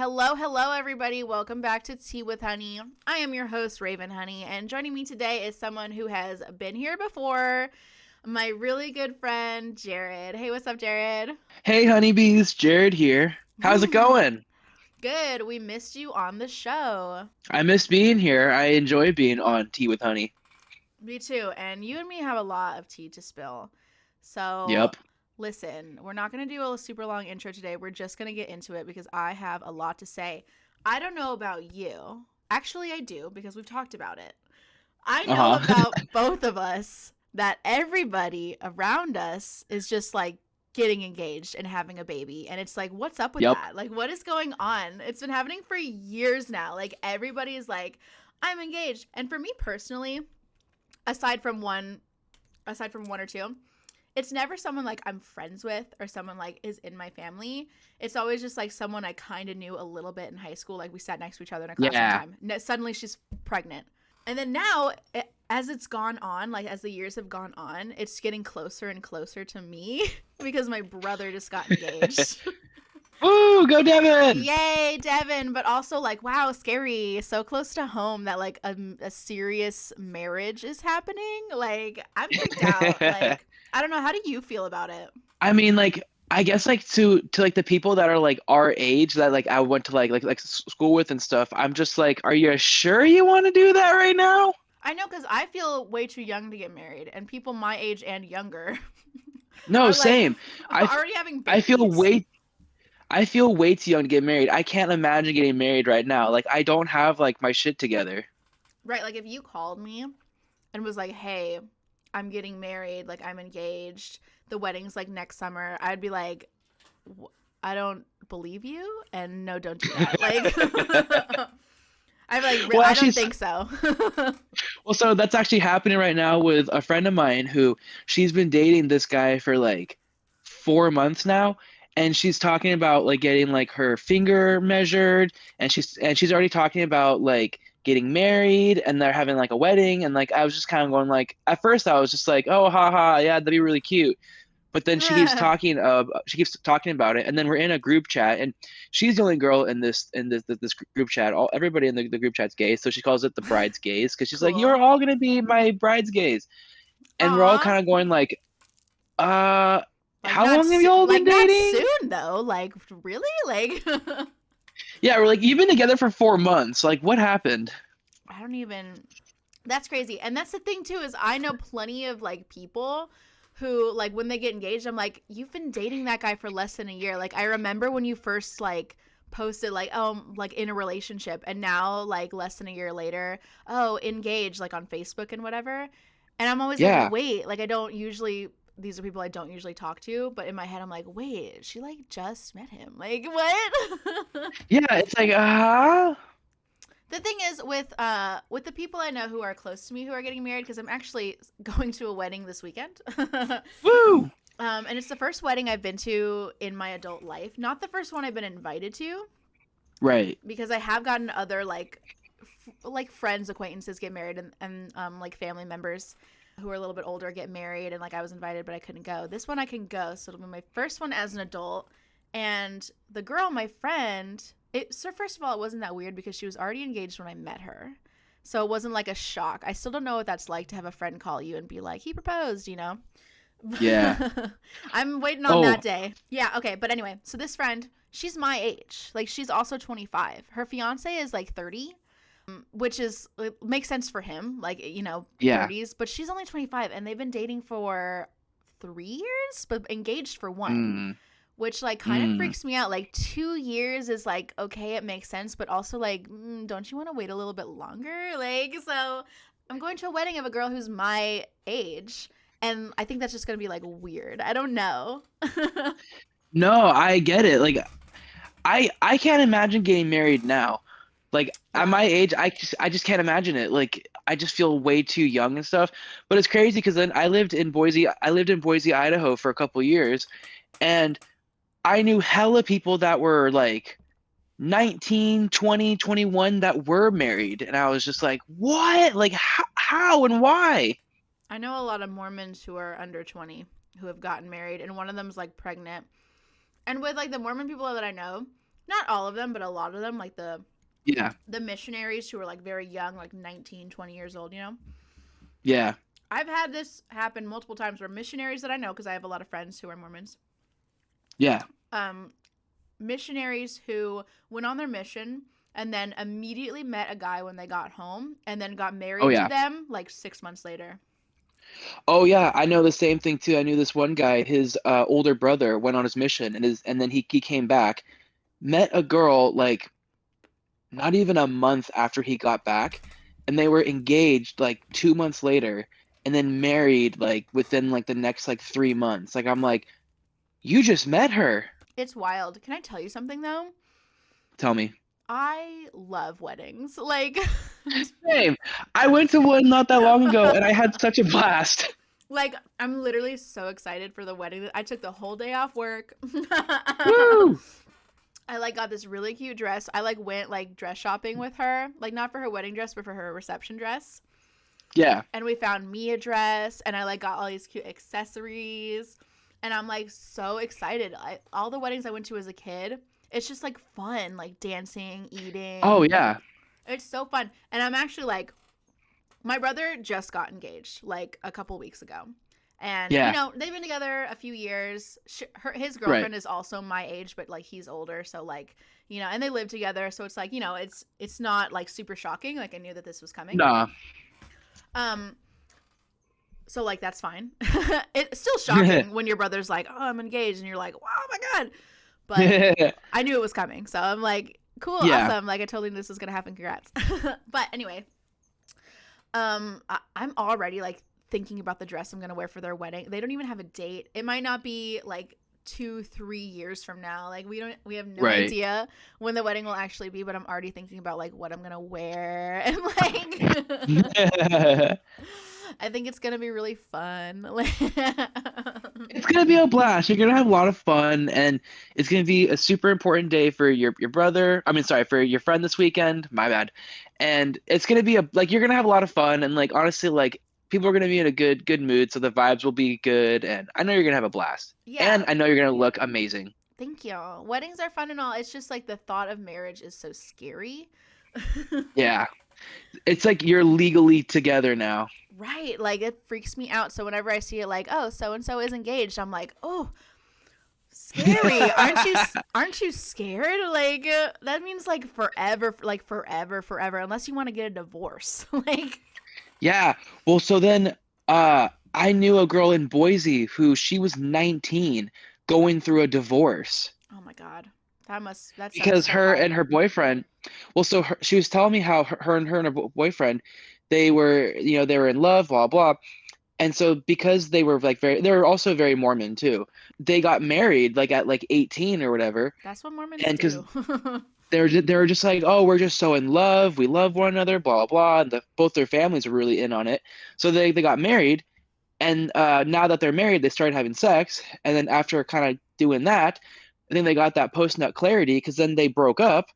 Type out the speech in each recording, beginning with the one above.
Hello, everybody. Welcome back to Tea with Honey. I am your host, Raven Honey, and joining me today is someone who has been here before, my really good friend, Jarrod. Hey, what's up, Jarrod? Hey honeybees, Jared here. How's it going? Good. We missed you on the show. I miss being here. I enjoy being on Tea with Honey. Me too. And you and me have a lot of tea to spill. So, Yep. listen, we're not going to do a super long intro today. We're just going to get into it because I have a lot to say. I don't know about you. Actually, I do because we've talked about it. I know Uh-huh. about both of us that everybody around us is just like getting engaged and having a baby. And it's like, what's up with Yep. that? Like, what is going on? It's been happening for years now. Like, everybody is like, I'm engaged. And for me personally, aside from one, aside from one or two, it's never someone like I'm friends with or someone like is in my family. It's always just like someone I kind of knew a little bit in high school. Like we sat next to each other in a class one Yeah. time. Suddenly she's pregnant. And then now, as it's gone on, like as the years have gone on, it's getting closer and closer to me because my brother just got engaged. Woo, go Devin! Yay, Devin. But also, like, wow, scary. So close to home that, like, a serious marriage is happening. Like, I'm freaked out. Like, I don't know. How do you feel about it? I mean, like, I guess like to like the people that are like our age that like I went to school with and stuff. I'm just like, are you sure you want to do that right now? I know because I feel way too young to get married, and people my age and younger No, are like same. I f- already having I feel babies. way I feel way too young to get married. I can't imagine getting married right now. Like I don't have like my shit together. Right. Like, if you called me and was like, hey, I'm getting married, like, I'm engaged, the wedding's like next summer, I'd be like, I don't believe you, and no, don't do that. Like, I'd be like, Well, I actually, don't think so. well, so that's actually happening right now with a friend of mine who she's been dating this guy for like 4 months now, and she's talking about like getting like her finger measured, and she's already talking about like getting married, and they're having like a wedding, and like I was just kind of going like at first I was just like, oh, haha, yeah, that'd be really cute. But then she keeps talking about it, and then we're in a group chat, and she's the only girl in this group chat. All everybody in the group chat's gay, so she calls it the bride's gays because she's like, "You're Cool. all gonna be my bride's gays," and we're all Aw. kind of going like, "Uh, Like, how long have you all been not dating?" soon, though. Like, really? Like, Yeah, we're like, "You've been together for 4 months. Like, what happened?" I don't even. That's crazy. And that's the thing too is I know plenty of like people who like when they get engaged, I'm like, you've been dating that guy for less than a year. Like I remember when you first like posted like, oh, like in a relationship, and now like less than a year later, oh, engaged, like on Facebook and whatever. And I'm always like, Yeah, wait, like I don't usually, these are people I don't usually talk to, but in my head I'm like, wait, she like just met him. Like what? yeah. It's like, ah, The thing is with the people I know who are close to me who are getting married, because I'm actually going to a wedding this weekend. woo, And it's the first wedding I've been to in my adult life. Not the first one I've been invited to, right, because I have gotten other like friends, acquaintances get married, and like family members who are a little bit older get married, and like I was invited but I couldn't go. This one I can go, so it'll be my first one as an adult. And the girl, my friend, so first of all, it wasn't that weird because she was already engaged when I met her. So it wasn't like a shock. I still don't know what that's like to have a friend call you and be like, he proposed, you know? yeah. I'm waiting on that Oh, day. Yeah, okay. But anyway, so this friend, she's my age. Like, she's also 25. Her fiance is like 30, which is, it makes sense for him, like, you know, yeah. 30s. But she's only 25, and they've been dating for 3 years, but engaged for one, Mm, which like kind of mm. freaks me out. Like 2 years is like, okay, it makes sense, but also like, don't you want to wait a little bit longer? Like, so I'm going to a wedding of a girl who's my age, and I think that's just gonna be like weird. I don't know. No, I get it. Like I can't imagine getting married now. Like at Yeah. my age, I just can't imagine it. Like I just feel way too young and stuff. But it's crazy because then I lived in Boise, Idaho for a couple years, and I knew hella people that were like 19, 20, 21 that were married, and I was just like, "What? Like how and why?" I know a lot of Mormons who are under 20 who have gotten married, and one of them's like pregnant. And with like the Mormon people that I know, Not all of them, but a lot of them, like Yeah. the missionaries who are like very young, like 19, 20 years old, you know. Yeah. I've had this happen multiple times where missionaries that I know, because I have a lot of friends who are Mormons, Yeah. um, missionaries who went on their mission and then immediately met a guy when they got home and then got Oh married to yeah. them like 6 months later. Oh yeah, I know the same thing too. I knew this one guy, his older brother went on his mission and then he came back, met a girl like not even a month after he got back, and they were engaged like 2 months later, and then married like within like the next like 3 months. Like I'm like, you just met her. It's wild. Can I tell you something though? Tell me. I love weddings. Like, Same. I went to one not that long ago, and I had such a blast. like I'm literally so excited for the wedding. I took the whole day off work. Woo! I like got this really cute dress. I like went like dress shopping with her, like not for her wedding dress, but for her reception dress. Yeah. And we found me a dress, and I like got all these cute accessories, and I'm like so excited. All the weddings I went to as a kid, it's just like fun, like dancing, Oh eating. yeah. It's so fun, and I'm actually like, my brother just got engaged like a couple weeks ago. And Yeah. they've been together a few years. His Right. girlfriend is also my age, but like he's older, so like and they live together, so it's like it's not like super shocking. Like I knew that this was coming. Nah. Um, so like that's fine. It's still shocking when your brother's like, "Oh, I'm engaged," and you're like, "Wow, oh my god!" But I knew it was coming, so I'm like, "Cool, Yeah. awesome!" Like I totally knew this was gonna happen. Congrats. But anyway, I'm already like thinking about the dress I'm gonna wear for their wedding. They don't even have a date. It might not be like 2-3 years from now. Like we have no Right. idea when the wedding will actually be, but I'm already thinking about like what I'm gonna wear and like I think it's gonna be really fun. It's gonna be a blast. You're gonna have a lot of fun, and it's gonna be a super important day for your brother. I mean, sorry, for your friend this weekend. My bad. And it's gonna be a like you're gonna have a lot of fun, and like honestly, like people are gonna be in a good mood, so the vibes will be good, and I know you're gonna have a blast, and Yeah, I know you're gonna look amazing. thank you. Weddings are fun and all. It's just like the thought of marriage is so scary. Yeah, it's like you're legally together now. Right, like it freaks me out. So whenever I see it, like, oh, so and so is engaged, I'm like, oh, scary. Aren't you scared? Like that means like forever, forever, unless you want to get a divorce. Like, Yeah. Well, so then I knew a girl in Boise who she was 19 going through a divorce oh my god, that sounds because so her and hard. her boyfriend, well, so she was telling me how her and her boyfriend, they were, they were in love, blah blah. And so because they were like they were also very Mormon too. They got married like at like 18 or whatever. That's what Mormons And because do. they were just like, oh, we're just so in love, we love one another, blah blah blah. And both their families were really in on it. So they got married. And now that they're married, they started having sex. And then after kind of doing that, I think they got that post nut clarity because then they broke up.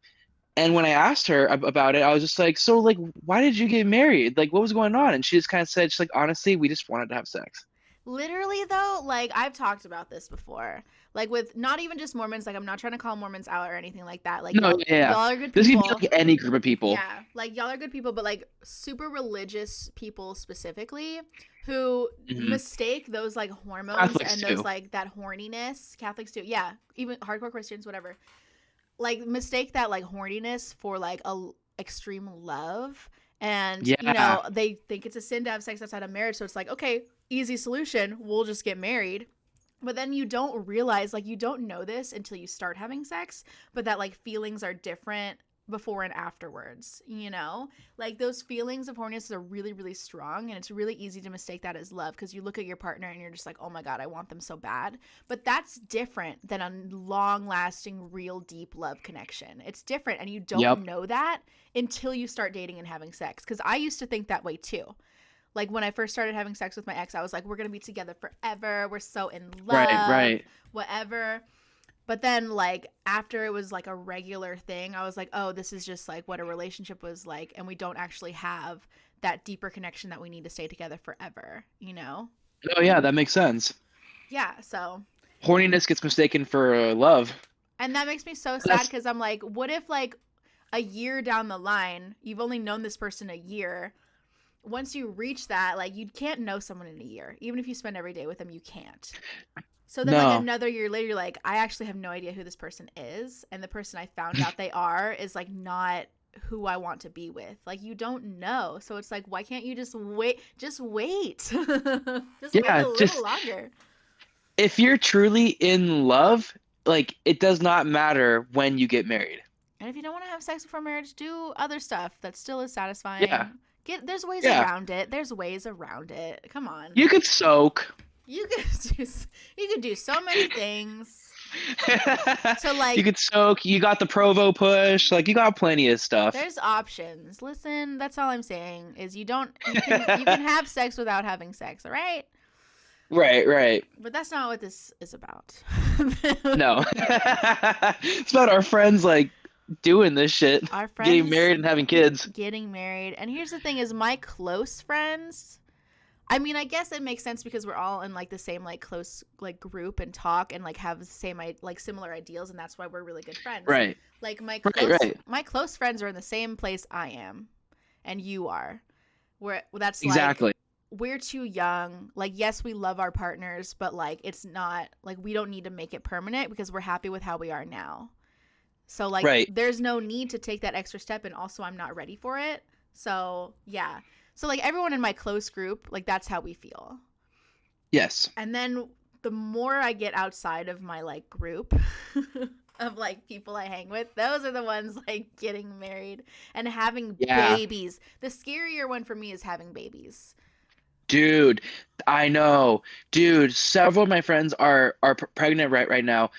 And when I asked her about it, I was just like, so like, why did you get married? Like, what was going on? And she just kind of said, she's like, honestly, we just wanted to have sex. Literally though, like I've talked about this before. Like with not even just Mormons, like I'm not trying to call Mormons out or anything like that. Like No, y'all yeah, yeah. y'all are good This could be people. like any group of people. Yeah, like y'all are good people, but like super religious people specifically who Hmm. mistake those like hormones Catholics and those too. like that horniness. Catholics too. Yeah, even hardcore Christians, whatever. Like mistake that like horniness for like a extreme love. And Yeah. they think it's a sin to have sex outside of marriage, so it's like, okay, easy solution, we'll just get married. But then you don't realize, like, you don't know this until you start having sex, but that like feelings are different before and afterwards, like those feelings of horniness are really, really strong, and it's really easy to mistake that as love because you look at your partner and you're just like, oh my god, I want them so bad. But that's different than a long lasting, real deep love connection. It's different, and you don't Yep. know that until you start dating and having sex, because I used to think that way too. Like when I first started having sex with my ex, I was like, we're going to be together forever. We're so in Right, love, right. whatever. But then, like, after it was like a regular thing, I was like, oh, this is just like what a relationship was like. And we don't actually have that deeper connection that we need to stay together forever, you know? Oh yeah, that makes sense. Yeah. So, Horniness gets mistaken for love. And that makes me so sad That's because I'm like, what if like a year down the line, you've only known this person a year. Once you reach that, like you can't know someone in a year. Even if you spend every day with them, you can't. So then like no. another year later, you're like, I actually have no idea who this person is. And the person I found out they are is like not who I want to be with. Like you don't know. So it's like, why can't you just wait? Just wait. Just wait Yeah, a little just longer. if you're truly in love, like it does not matter when you get married. And if you don't want to have sex before marriage, do other stuff that still is Yeah. satisfying. There's ways Yeah. around it. There's ways around it. Come on. You could soak. You could do you could do so many things to You like could soak. You got the Provo push. Like you got plenty of stuff. there's options. Listen, that's all I'm saying is you can have sex without having sex, all right? Right, right. But that's not what this is about. No. It's about our friends like doing this shit, Our getting friends married and having kids. getting married. And here's the thing is my close friends, I mean, I guess it makes sense because we're all in like the same like close like group and talk and like have the same like similar ideals, and that's why we're really good friends. Right. Like Right, right. my close friends are in the same place I am and you are. Where that's like Exactly. we're too young. Like yes, we love our partners, but like it's not like we don't need to make it permanent because we're happy with how we are now. So like Right. there's no need to take that extra step, and also I'm not ready for it. So, yeah. So like everyone in my close group, like that's how we feel. Yes. And then the more I get outside of my like group of like people I hang with, those are the ones like getting married and having Yeah. babies. The scarier one for me is having babies. Dude, I know. Dude, several of my friends are pregnant right now.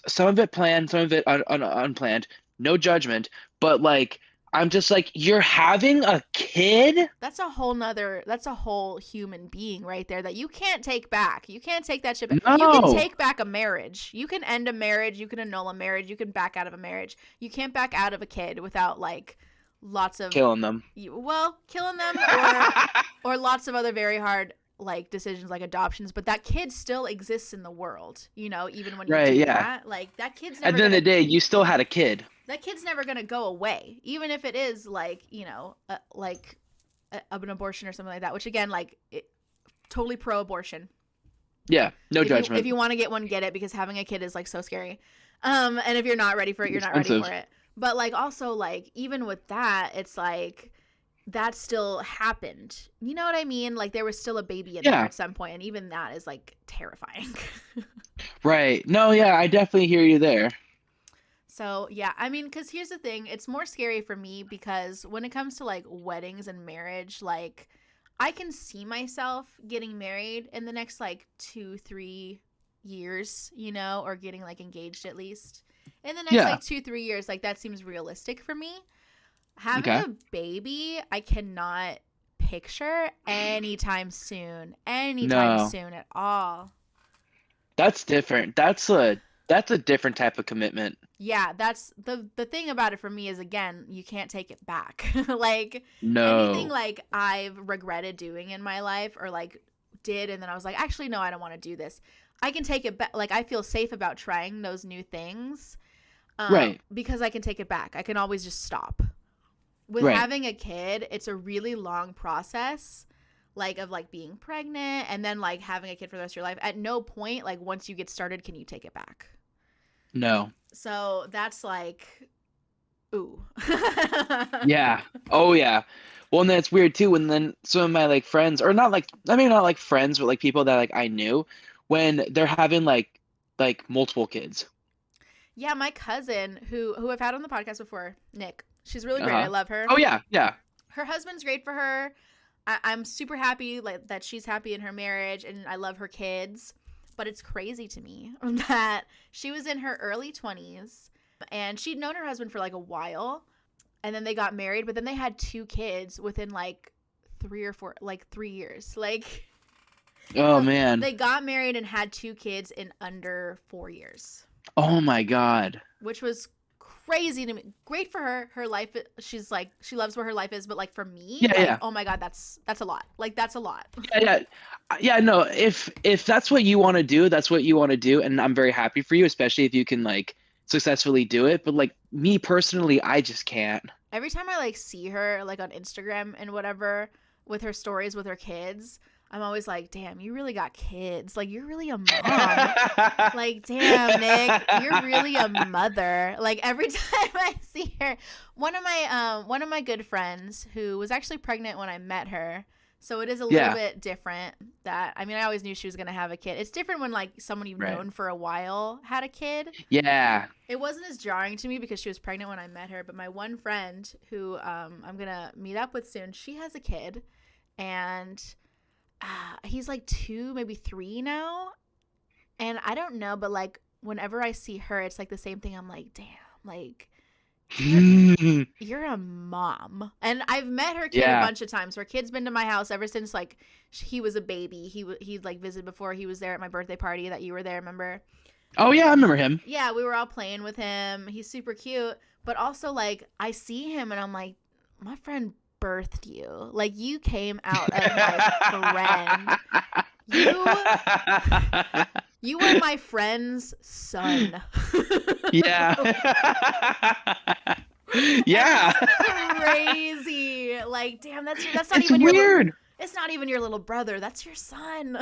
Some of it planned, some of it unplanned. No judgment, but like I'm just like you're having a kid? That's a whole human being right there that you can't take back. You can't take that shit back. You can No. take back a marriage. You can end a marriage. You can annul a marriage. You can back out of a marriage. You can't back out of a kid without like lots of Killing them. killing them or lots of other very hard like decisions like adoptions, but that kid still exists in the world, even when you Right, do yeah. that. Like At the end of the day, you still had a kid. that kid's never gonna go away, even if it is like an abortion or something like that. Which again, like totally pro-abortion. Yeah, no If judgment. you want to get one, get it, because having a kid is like so scary. And if you're not ready for it, you're not ready Expensive. for it. But like also like even with that, it's like that still happened. You know what I mean? Like there was still a baby in there Yeah, at some point, and even that is like terrifying. right. No, yeah, I definitely hear you there. So, yeah, I mean, because here's the thing. It's more scary for me because when it comes to like weddings and marriage, like I can see myself getting married in the next like 2-3 years, or getting like engaged at least. In the next Yeah. like 2-3 years, like that seems realistic for me. Having Okay. a baby, I cannot picture anytime No, soon at all. that's different. That's a different type of commitment. Yeah, that's the thing about it for me is again, you can't take it back. Like anything No. like I've regretted doing in my life or like did and then I was like, actually no, I don't want to do this. I can take it back. Like I feel safe about trying those new things. Right. Because I can take it back. I can always just stop. With Right. having a kid, it's a really long process like of like being pregnant and then like having a kid for the rest of your life. At no point like once you get started can you take it back. No. So that's like, ooh. Yeah. Oh yeah. Well, and then it's weird too when then some of my like friends or not like I mean not like friends but like people that like I knew when they're having like multiple kids. Yeah, my cousin who I've had on the podcast before, Nick. She's really great. I Uh-huh. love her. Oh yeah. Yeah. Her husband's great for her. I'm super happy like that she's happy in her marriage and I love her kids. But it's crazy to me that she was in her early 20s and she'd known her husband for like a while and then they got married, but then they had 2 kids within like 3 years. Like Oh man. they got married and had 2 kids in under 4 years, Oh my God. which was crazy to me. Great for her. Her life, she's like, she loves where her life is. But like for me, Yeah, like, yeah. oh my God, that's a lot. Like that's a lot. Yeah, yeah. Yeah, no, if that's what you want to do, that's what you want to do, and I'm very happy for you, especially if you can like successfully do it, but like me personally, I just can't. Every time I like see her like on Instagram and whatever with her stories with her kids, I'm always like, damn, you really got kids. Like, you're really a mom. Like, damn, Nick, you're really a mother. Like, every time I see her, one of my good friends who was actually pregnant when I met her. So it is a little Yeah, bit different that I mean, I always knew she was going to have a kid. It's different when like someone you've right. known for a while had a kid. Yeah. It wasn't as jarring to me because she was pregnant when I met her, but my one friend who I'm going to meet up with soon, she has a kid and he's like 2, maybe 3 now. And I don't know, but like whenever I see her, it's like the same thing. I'm like, damn, like you're you're a mom. And I've met her kid a Yeah. bunch of times. Her kid's been to my house ever since like he was a baby. He like visited before. He was there at my birthday party that you were there, remember? Oh yeah, I remember him. Yeah, we were all playing with him. He's super cute, but also like I see him and I'm like, my friend birthed you. Like you came out of my friend. You you were my friend's son. Yeah. And Yeah. it's crazy. Like, damn, that's not It's even your little. weird. It's not even your little brother. That's your son.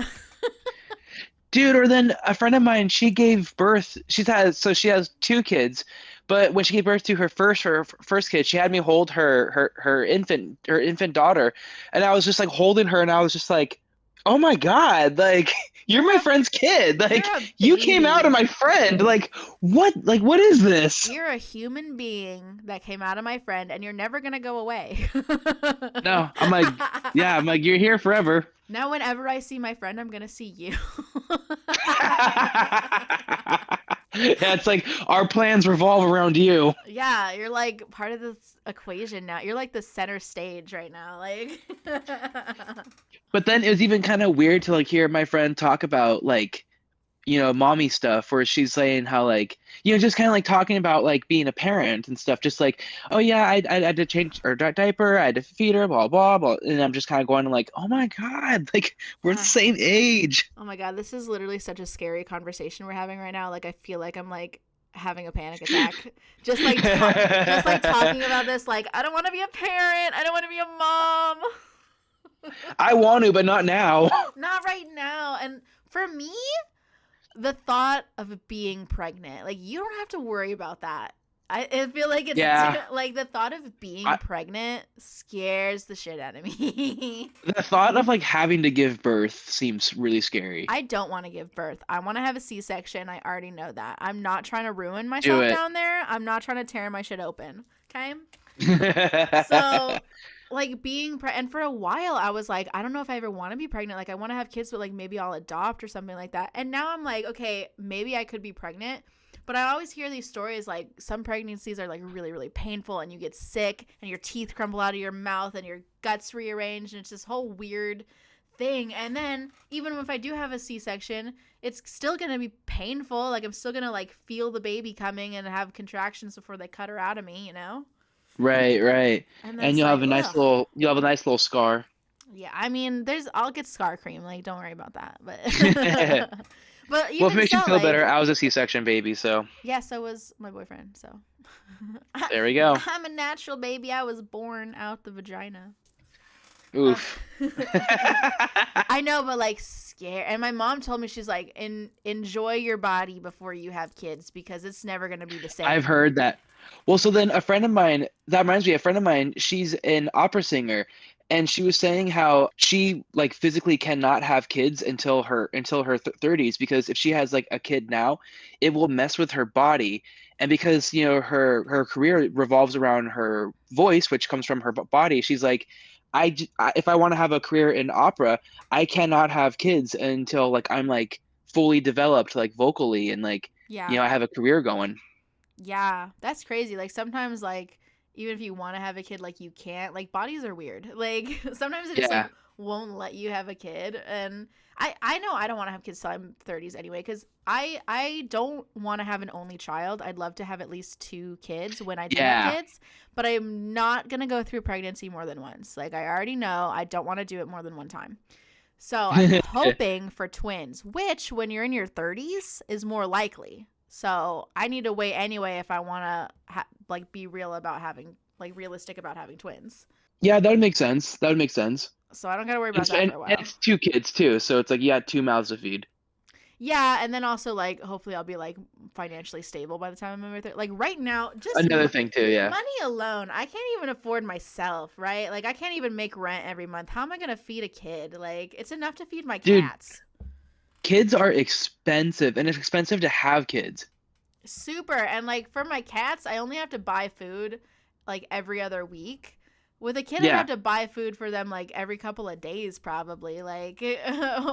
Dude, or then a friend of mine, she gave birth. She has 2 kids, but when she gave birth to her first kid, she had me hold her infant daughter, and I was just like holding her, and I was just like, "Oh my God, like you're You're my a friend's kid. you're Like a you came out of baby. my friend. Like what? Like what is this?" You're a human being that came out of my friend, and you're never gonna go away. No, I'm like, yeah, I'm like you're here forever. Now, whenever I see my friend, I'm gonna see you. Yeah, it's like our plans revolve around you. Yeah, you're like part of this equation now. You're like the center stage right now. Like, But then it was even kind of weird to like hear my friend talk about like, mommy stuff where she's saying how like, just kind of like talking about like being a parent and stuff. Just like, oh yeah, I had to change her diaper, I had to feed her, blah blah blah. And I'm just kind of going like, oh my God, like we're the same age. oh my god, this is literally such a scary conversation we're having right now. Like, I feel like I'm like having a panic attack. Just like talking about this. Like, I don't want to be a parent. I don't want to be a mom. I want to, but not now. Not right now. And for me, the thought of being pregnant, like you don't have to worry about that. I feel like it's Yeah. like the thought of being I, pregnant scares the shit out of me. the thought of like having to give birth seems really scary. I don't want to give birth. I want to have a C-section. I already know that. I'm not trying to ruin Do myself it. down there. I'm not trying to tear my shit open. Okay? So, like and for a while I was like, I don't know if I ever want to be pregnant. Like I want to have kids, but like maybe I'll adopt or something like that. And now I'm like, okay, maybe I could be pregnant. But I always hear these stories like some pregnancies are like really, really painful and you get sick and your teeth crumble out of your mouth and your guts rearrange and it's this whole weird thing. And then even if I do have a C-section, it's still going to be painful. Like I'm still going to like feel the baby coming and have contractions before they cut her out of me, you know? Right, right. And then And it's like, ugh. you'll have a nice little scar. Yeah, I mean, I'll get scar cream. Like, don't worry about that. Well, But, but if it even makes you so, feel like, better, I was a C-section baby, so yeah, so was my boyfriend. So, there we go. I'm a natural baby. I was born out the vagina. Uh, Oof. I know, but like scared. And my mom told me she's like, enjoy your body before you have kids because it's never gonna be the I've same. heard that. Well, so then a friend of mine, that reminds me, a friend of mine, she's an opera singer, and she was saying how she like physically cannot have kids until her 30s because if she has like a kid now, it will mess with her body. And because, her career revolves around her voice, which comes from her body, she's like, if I want to have a career in opera, I cannot have kids until like I'm like fully developed like vocally and like, Yeah, I have a career going. yeah, that's crazy. Like sometimes, like even if you want to have a kid, like you can't. Like bodies are weird. Like sometimes it just like Yeah. won't let you have a kid. And I know I don't want to have kids till I'm 30s anyway because I don't want to have an only child. I'd love to have at least 2 kids when I do have Yeah. kids, but I'm not gonna go through pregnancy more than once. Like I already know I don't want to do it more than one time. So I'm hoping for twins, which when you're in your 30s is more likely. So I need to wait anyway if I want to like be realistic about having twins. Yeah, that would make sense. That would make sense. So I don't got to worry And about so, that for and a while. it's two kids too, so it's like you got two mouths to feed. Yeah, and then also like hopefully I'll be like financially stable by the time I'm in my like right now, just Another thing too, yeah. money alone, I can't even afford myself, right? Like I can't even make rent every month. How am I gonna feed a kid? Like it's enough to feed my Dude, cats. kids are expensive, and it's expensive to have kids. Super. And like for my cats, I only have to buy food like every other week. With a kid, I'd Yeah, have to buy food for them like every couple of days, probably, like,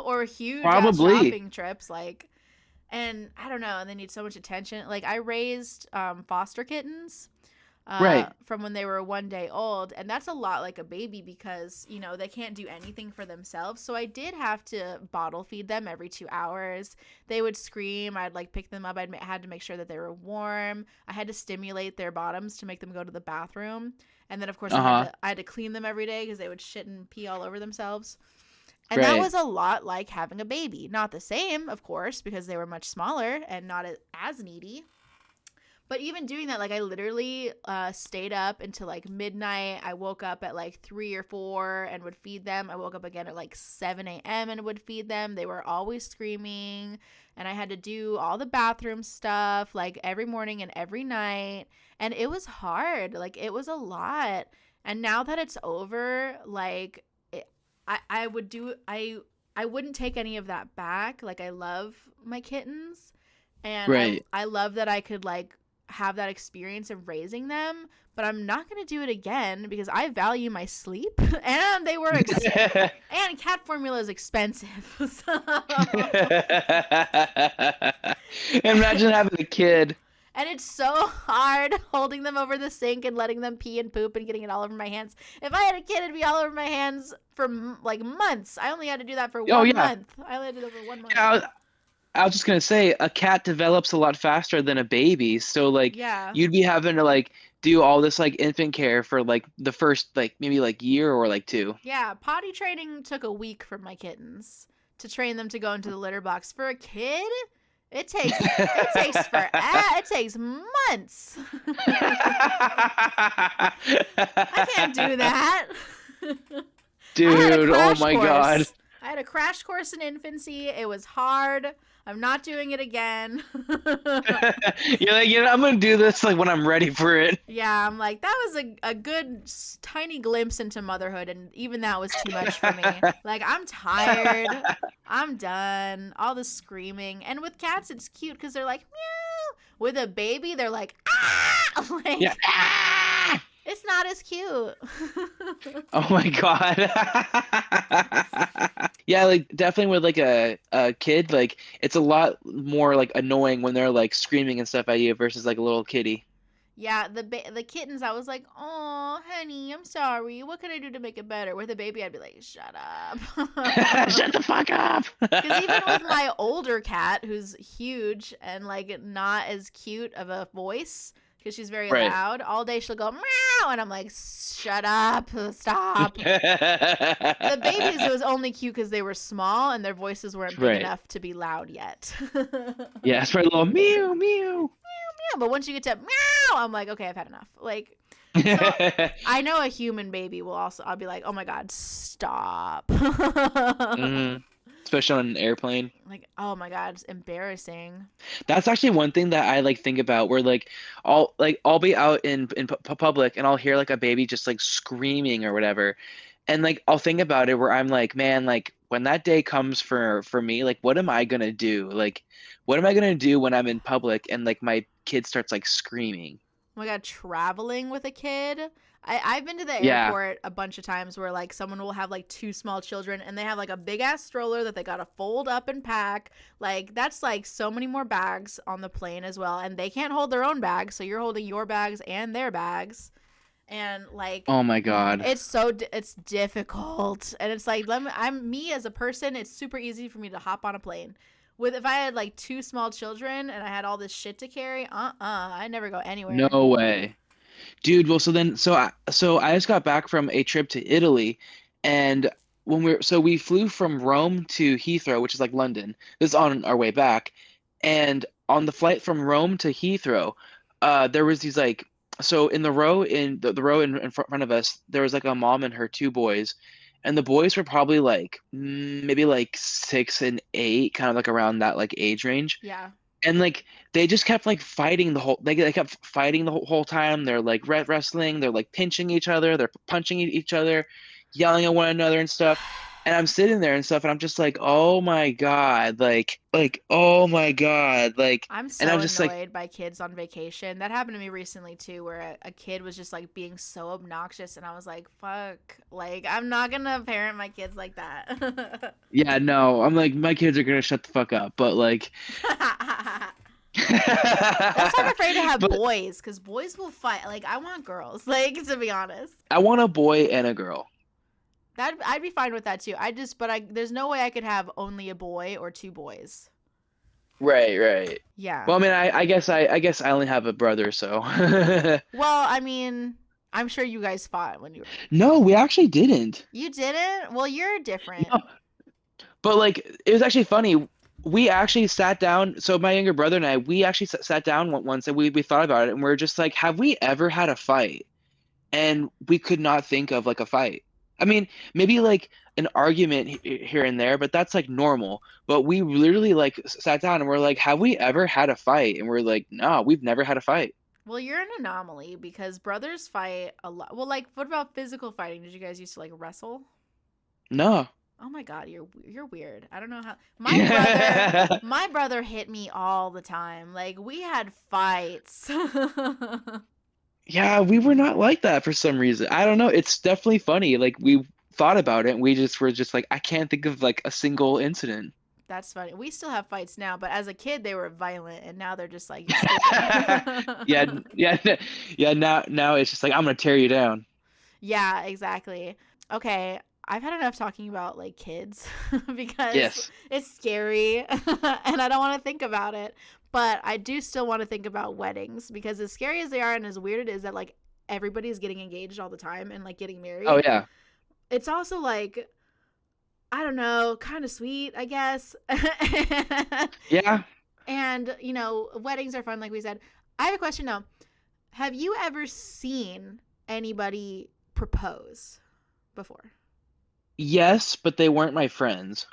or huge ass probably. shopping trips, like, and I don't know, and they need so much attention. Like, I raised foster kittens Right. from when they were 1 day old, and that's a lot like a baby because they can't do anything for themselves. So I did have to bottle feed them every 2 hours. They would scream. I'd like pick them up. Had to make sure that they were warm. I had to stimulate their bottoms to make them go to the bathroom, and then of course Uh-huh. I had to clean them every day because they would shit and pee all over themselves. And that Right. was a lot like having a baby. Not the same, of course, because they were much smaller and not as needy. But even doing that, like I literally stayed up until like midnight. I woke up at like 3 or 4 and would feed them. I woke up again at like 7 a.m. and would feed them. They were always screaming, and I had to do all the bathroom stuff like every morning and every night. And it was hard. Like it was a lot. And now that it's over, like I would do I wouldn't take any of that back. Like I love my kittens, and Right. I love that I could like have that experience of raising them, but I'm not going to do it again because I value my sleep and and cat formula is expensive. So Imagine having a kid. and it's so hard holding them over the sink and letting them pee and poop and getting it all over my hands. If I had a kid, it'd be all over my hands for like months. I only had to do that for Oh one yeah. month. I only had to do that for 1 month. Yeah, I was just gonna say a cat develops a lot faster than a baby, so like Yeah. you'd be having to like do all this like infant care for like the first like maybe like year or like two. Yeah, potty training took a week for my kittens to train them to go into the litter box. For a kid, it takes months. I can't do that. I had a Dude, oh crash my God. course. I had a crash course in infancy. It was hard. I'm not doing it again. You're like, I'm gonna do this like when I'm ready for it. Yeah, I'm like, that was a good tiny glimpse into motherhood, and even that was too much for me. Like, I'm tired. I'm done. All the screaming. And with cats, it's cute because they're like, meow. With a baby, they're like, ah! Yeah. Like, Ah! it's not as cute. Oh my God. Yeah, like definitely with like a kid, like it's a lot more like annoying when they're like screaming and stuff at you versus like a little kitty. Yeah, the kittens, I was like, oh, honey, I'm sorry. What can I do to make it better? With a baby, I'd be like, shut up. Shut the fuck up. Because even with my older cat, who's huge and like not as cute of a voice, because she's very Right. loud, all day she'll go meow, and I'm like, shut up, stop. The babies, it was only cute because they were small and their voices weren't big Right. enough to be loud yet. Yeah, it's probably a little meow meow. Yeah, but once you get to meow, I'm like, okay, I've had enough. Like, so I know a human baby will also, I'll be like, oh my God, stop. Mhm. Especially on an airplane. Like, oh my God, it's embarrassing. That's actually one thing that I like think about where I'll be out in public and I'll hear like a baby just like screaming or whatever. And like I'll think about it where I'm like, man, like when that day comes for me, like what am I gonna do? Like what am I gonna do when I'm in public and like my kid starts like screaming? Oh my God, traveling with a kid. I've been to the Yeah. airport a bunch of times where like someone will have like two small children and they have like a big ass stroller that they gotta fold up and pack. Like that's like so many more bags on the plane as well. And they can't hold their own bags, so you're holding your bags and their bags. And like Oh my God. it's difficult. And it's like I'm me as a person, it's super easy for me to hop on a plane. With if I had like two small children and I had all this shit to carry, I never go anywhere. No way. Dude, well, so I just got back from a trip to Italy, and we flew from Rome to Heathrow, which is like London. This is on our way back, and on the flight from Rome to Heathrow, there was these like so in the row in front of us, there was like a mom and her two boys, and the boys were probably like maybe like 6 and 8, kind of like around that like age range. Yeah. And like they just kept like fighting they kept fighting the whole time. They're like wrestling, they're like pinching each other, they're punching each other, yelling at one another and stuff. And I'm sitting there and stuff, and I'm just like, oh my God, oh my God, I'm and so I'm just like, annoyed by kids on vacation. That happened to me recently too, where a kid was just like being so obnoxious, and I was like, "Fuck!" Like, I'm not gonna parent my kids like that. yeah, no, I'm like, my kids are gonna shut the fuck up, but like, That's why I'm afraid to have but boys, because boys will fight. Like, I want girls. Like, to be honest, I want a boy and a girl. that I'd be fine with that too. There's no way I could have only a boy or two boys. Right, right. Yeah. Well, I mean, I guess I only have a brother, so. Well, I mean, I'm sure you guys fought when you were. No, we actually didn't. You didn't? Well, you're different. No, but like it was actually funny. We actually sat down. So my younger brother and I, we actually sat down once and we thought about it, and we are just like, have we ever had a fight? And we could not think of like a fight. I mean, maybe like an argument here and there, but that's like normal. But we literally like sat down and we're like, have we ever had a fight? And we're like, no, we've never had a fight. Well, you're an anomaly because brothers fight a lot. Well, like, what about physical fighting? Did you guys used to like wrestle? No. Oh my god, you're weird. I don't know how my brother hit me all the time. Like, we had fights. Yeah, we were not like that for some reason. I don't know. It's definitely funny. Like we thought about it and we just were just like, I can't think of like a single incident. That's funny. We still have fights now, but as a kid they were violent, and now they're just like, you're Yeah, stupid. yeah, yeah. Now it's just like I'm gonna tear you down. Yeah, exactly. Okay, I've had enough talking about like kids because Yes. it's scary and I don't want to think about it. But I do still want to think about weddings because as scary as they are and as weird it is that like everybody's getting engaged all the time and like getting Oh married, yeah. it's also like, I don't know, kind of sweet, I guess. Yeah. And, weddings are fun, like we said. I have a question though. Have you ever seen anybody propose before? Yes, but they weren't my friends.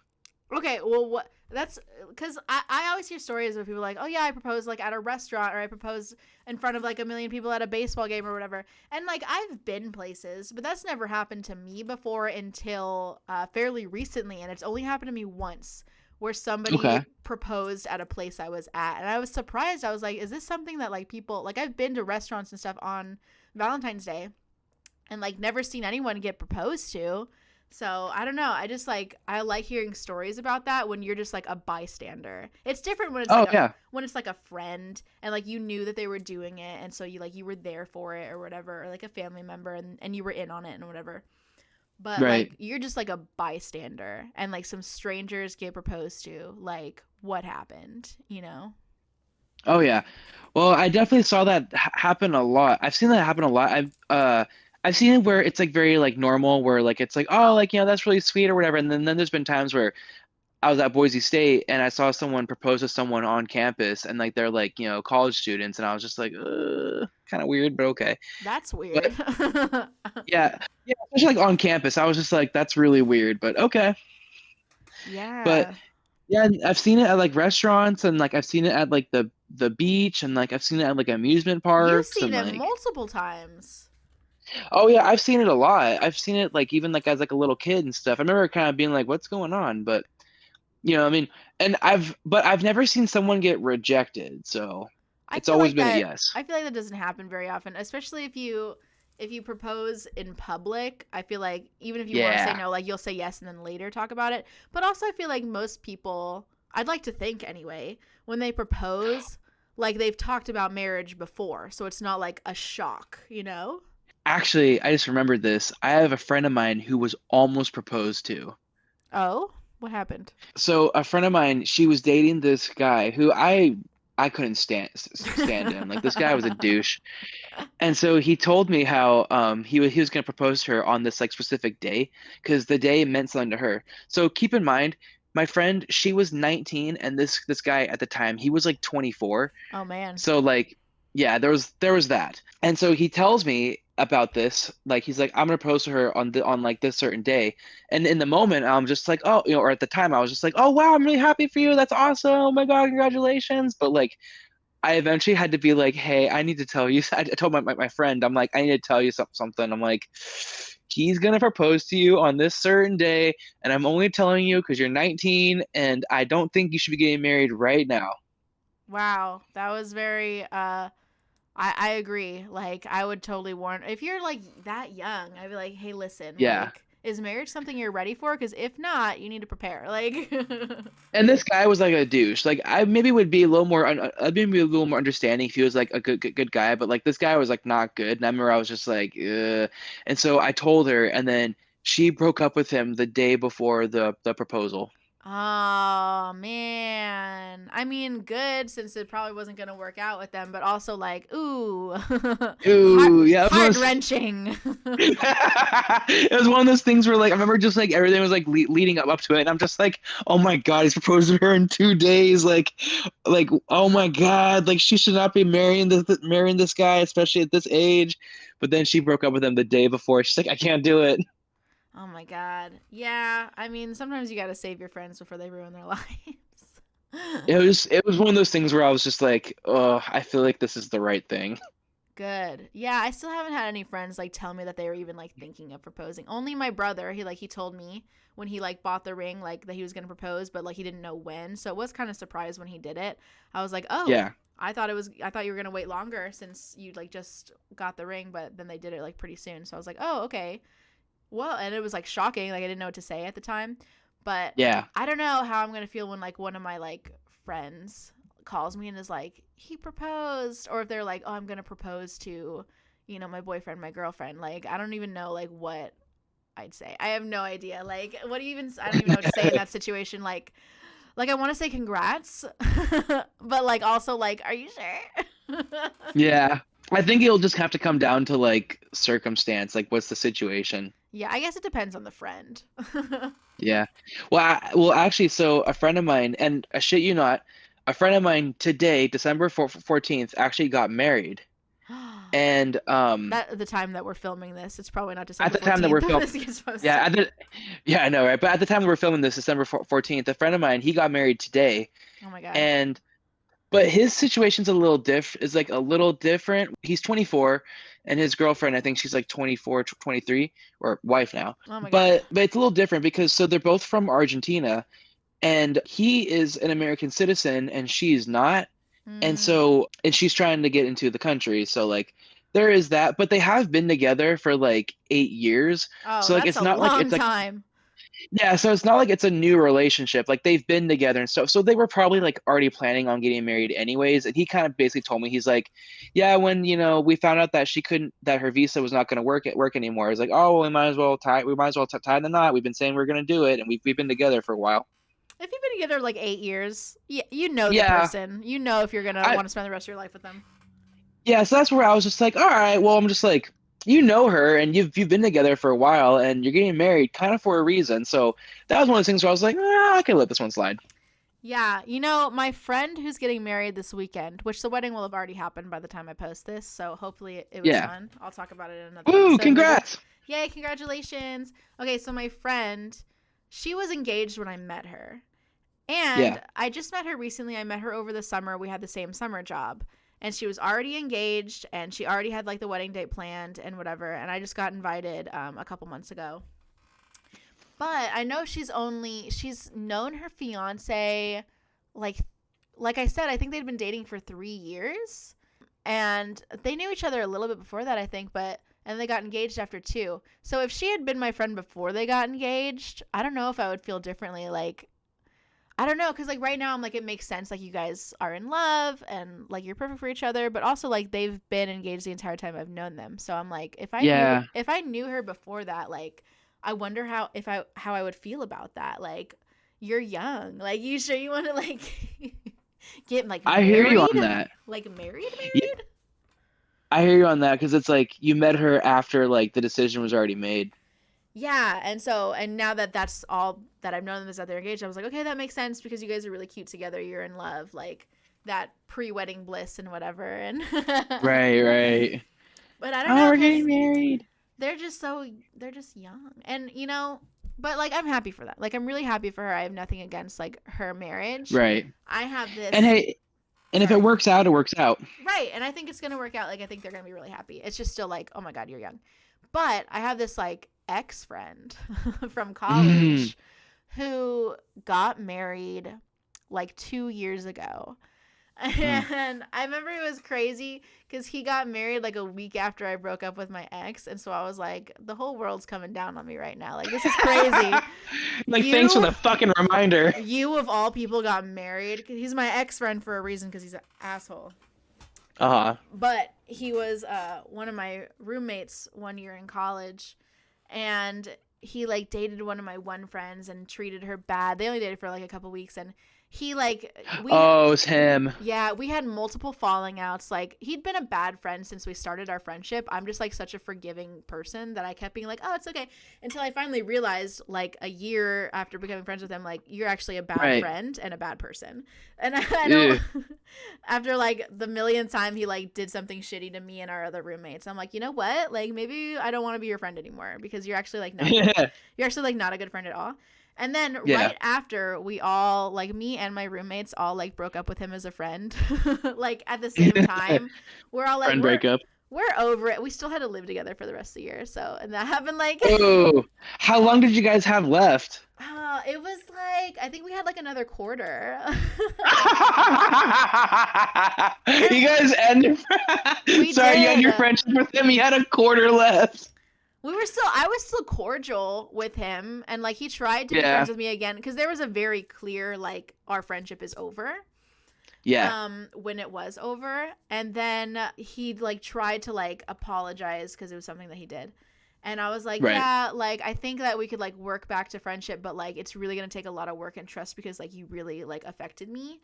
Okay, well, what that's because I always hear stories of people like, oh yeah, I proposed like at a restaurant or I proposed in front of like a million people at a baseball game or whatever. And like I've been places, but that's never happened to me before until fairly recently, and it's only happened to me once where somebody Okay. proposed at a place I was at, and I was surprised. I was like, is this something that like people like? I've been to restaurants and stuff on Valentine's Day, and like never seen anyone get proposed to. So I don't know. I just like I like hearing stories about that when you're just like a bystander. It's different when it's Oh like a yeah. when it's like a friend and like you knew that they were doing it and so you were there for it or whatever, or like a family member and you were in on it and whatever. But like Right. you're just like a bystander and like some strangers get proposed to. Like what happened? Oh yeah. Well, I definitely saw that happen a lot. I've seen that happen a lot. I've seen it where it's like very like normal, where like it's like, oh, like that's really sweet or whatever. And then there's been times where I was at Boise State and I saw someone propose to someone on campus, and like they're like college students, and I was just like, kind of weird, but okay. That's But weird. yeah, yeah, especially like on campus, I was just like, that's really weird, but okay. But Yeah. yeah, and I've seen it at like restaurants, and like I've seen it at like the beach, and like I've seen it at like amusement You've parks, seen and it like multiple times. oh yeah, I've seen it a lot. I've seen it like even like as like a little kid and stuff. I remember kind of being like, what's going on? But I mean, and I've never seen someone get rejected, so I it's feel always like been a that yes. I feel like that doesn't happen very often, especially if you propose in public. I feel like even if you want to say Yeah. no, like you'll say yes and then later talk about it. But also I feel like most people, I'd like to think anyway, when they propose, like they've talked about marriage before, so it's not like a shock. Actually, I just remembered this. I have a friend of mine who was almost proposed to. Oh, what happened? So a friend of mine, she was dating this guy who I couldn't stand him. Like this guy was a douche. And so he told me how he was going to propose to her on this like specific day because the day meant something to her. So keep in mind, my friend, she was 19, and this guy at the time, he was like 24. Oh man. So like, yeah, there was that. And so he tells me about this. Like he's like, I'm gonna propose to her on like this certain day. And in the moment, I'm just like, oh, or at the time, I was just like, oh wow, I'm really happy for you. That's awesome. Oh my God, congratulations. But like, I eventually had to be like, hey, I need to tell you. I told my friend, I'm like, I need to tell you something. I'm like, he's gonna propose to you on this certain day, and I'm only telling you because you're 19, and I don't think you should be getting married right now. Wow, that was very I agree. Like I would totally warn if you're like that young, I'd be like, "Hey, listen, Yeah. like is marriage something you're ready for? Because if not, you need to prepare." Like And this guy was like a douche. Like I maybe would be a little more, I'd maybe be a little more understanding if he was like a good guy. But like this guy was like not good. And I remember I was just like, ugh. And so I told her, and then she broke up with him the day before the proposal. oh man. I mean, good since it probably wasn't gonna work out with them, but also like, ooh, Ooh, yeah, it was one heart of those, wrenching. it was one of those things where like I remember just like everything was like leading up to it, and I'm just like, oh my God, he's proposing to her in 2 days, like oh my God, like she should not be marrying this guy, especially at this age. But then she broke up with him the day before. She's like, I can't do it. Oh my god. Yeah, I mean, sometimes you gotta save your friends before they ruin their lives. It was one of those things where I was just like, oh, I feel like this is the right thing. Good. Yeah, I still haven't had any friends like tell me that they were even like thinking of proposing. Only my brother, he told me when he like bought the ring like that he was going to propose, but like he didn't know when. So it was kind of surprised when he did it. I was like, "Oh, Yeah, I thought you were going to wait longer since you like just got the ring, but then they did it like pretty soon." So I was like, "Oh, okay." Well, and it was like shocking, like I didn't know what to say at the time. But yeah. I don't know how I'm going to feel when like one of my like friends calls me and is like, he proposed, or if they're like, oh, I'm gonna propose to, my boyfriend, my girlfriend. Like, I don't even know like what I'd say. I have no idea. Like, what do you even? I don't even know what to say in that situation. Like I want to say congrats, but like also like, are you sure? Yeah. I think it'll just have to come down to like circumstance, like what's the situation. Yeah, I guess it depends on the friend. Yeah. Well, actually, so a friend of mine, and I shit you not, a friend of mine today, December 14th, actually got married. And That the time that we're filming this, it's probably not at December the time that we're 14th when filming, this gets yeah, posted. yeah, I know, right? But at the time that we're filming this, December 14th, a friend of mine, he got married today, Oh my god. and but his situation's a little is like a little different. He's 24, and his girlfriend, I think she's like 24, 23, or wife now. Oh my god. But it's a little different because so they're both from Argentina, and he is an American citizen and she's not. And Mm. so and she's trying to get into the country. So like there is that, but they have been together for like 8 years. Oh, So like that's it's a not like long it's like time. yeah, so it's not like it's a new relationship. Like they've been together and stuff. So they were probably like already planning on getting married anyways. And he kind of basically told me he's like, yeah, when we found out that she couldn't that her visa was not going to work anymore. He's like, oh, well, we might as well tie the knot. We've been saying we're going to do it, and we've been together for a while. If you've been together like 8 years, you know the Yeah, person. You know if you're gonna I want to spend the rest of your life with them. yeah. So that's where I was just like, all right, well, I'm just like. You know her, and you've been together for a while, and you're getting married kind of for a reason. So that was one of those things where I was like, I can let this one slide. Yeah, my friend who's getting married this weekend, which the wedding will have already happened by the time I post this, so hopefully it was Yeah. fun. I'll talk about it in another Woo! episode maybe. Congrats. Yay, congratulations. Okay, so my friend, she was engaged when I met her. Yeah. And I just met her recently. I met her over the summer. We had the same summer job. And she was already engaged and she already had like the wedding date planned and whatever. And I just got invited a couple months ago. But I know she's known her fiance like like I said, I think they'd been dating for 3 years. And they knew each other a little bit before that, I think, but and they got engaged after 2. So if she had been my friend before they got engaged, I don't know if I would feel differently. Like I don't know, because like right now I'm like it makes sense. Like you guys are in love and like you're perfect for each other, but also like they've been engaged the entire time I've known them. So I'm like Yeah. if I knew her before that, like I wonder how I would feel about that. Like you're young, like you sure you want to like get like I hear you married, on that. like Yeah, married. I hear you on that because it's like you met her after like the decision was already made. Yeah, and now that that's all that I've known them is that they're engaged, I was like, okay, that makes sense because you guys are really cute together. You're in love, like that pre-wedding bliss and whatever. And Right, right. but I don't Oh, know, we're getting because married. they're just young, and but like I'm happy for that. Like I'm really happy for her. I have nothing against like her marriage. Right. I have And this. hey, and if it Sorry. works out, it works out. Right, and I think it's gonna work out. Like I think they're gonna be really happy. It's just still like, oh my god, you're young. But I have this like ex friend from Mm. college who got married like 2 years ago. Mm. And I remember it was crazy because he got married like a week after I broke up with my ex. And so I was like, the whole world's coming down on me right now. Like, this is crazy. Like, thanks for You, the fucking reminder. you of all people got married. He's my ex friend for a reason because he's an asshole. Uh-huh. But he was one of my roommates one year in college, and he like dated one of my one friends and treated her bad. They only dated for like a couple weeks, and he like Oh, it's him. yeah, we had multiple falling outs. Like he'd been a bad friend since we started our friendship. I'm just like such a forgiving person that I kept being like, oh, it's okay, until I finally realized like a year after becoming friends with him, like you're actually a bad Right. friend and a bad person. And I Ew. don't after like the millionth time he like did something shitty to me and our other roommates, I'm like, you know what? Like maybe I don't want to be your friend anymore because you're actually like not you're actually like not a good friend at all. And then Yeah. right after we all like me and my roommates all like broke up with him as a friend, like at the same time, we're all like Friend breakup. we're over it. We still had to live together for the rest of the year. So and that happened like Oh, how long did you guys have left? it was like I think we had like another quarter. You guys ended. We Sorry, you had your did. friendship with him. You had a quarter left. I was still cordial with him, and like he tried to be Yeah. friends with me again because there was a very clear like our friendship is over. Yeah. When it was over, and then he like tried to like apologize because it was something that he did, and I was like, Right. yeah, like I think that we could like work back to friendship, but like it's really gonna take a lot of work and trust because like you really like affected me,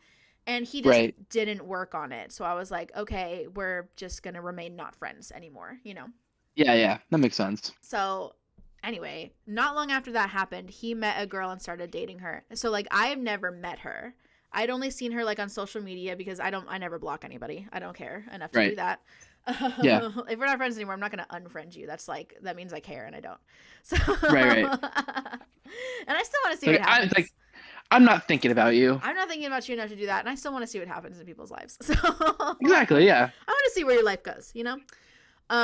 and he just Right. didn't work on it. So I was like, okay, we're just gonna remain not friends anymore, Yeah, yeah. That makes sense. So anyway, not long after that happened, he met a girl and started dating her. So like I have never met her. I'd only seen her like on social media because I never block anybody. I don't care enough to do Right. that. Yeah. If we're not friends anymore, I'm not going to unfriend you. That's like, that means I care and I don't. So, Right, right. and I still want to see Like, what happens. I'm not thinking about you. I'm not thinking about you enough to do that. And I still want to see what happens in people's lives. So Exactly, yeah. I want to see where your life goes,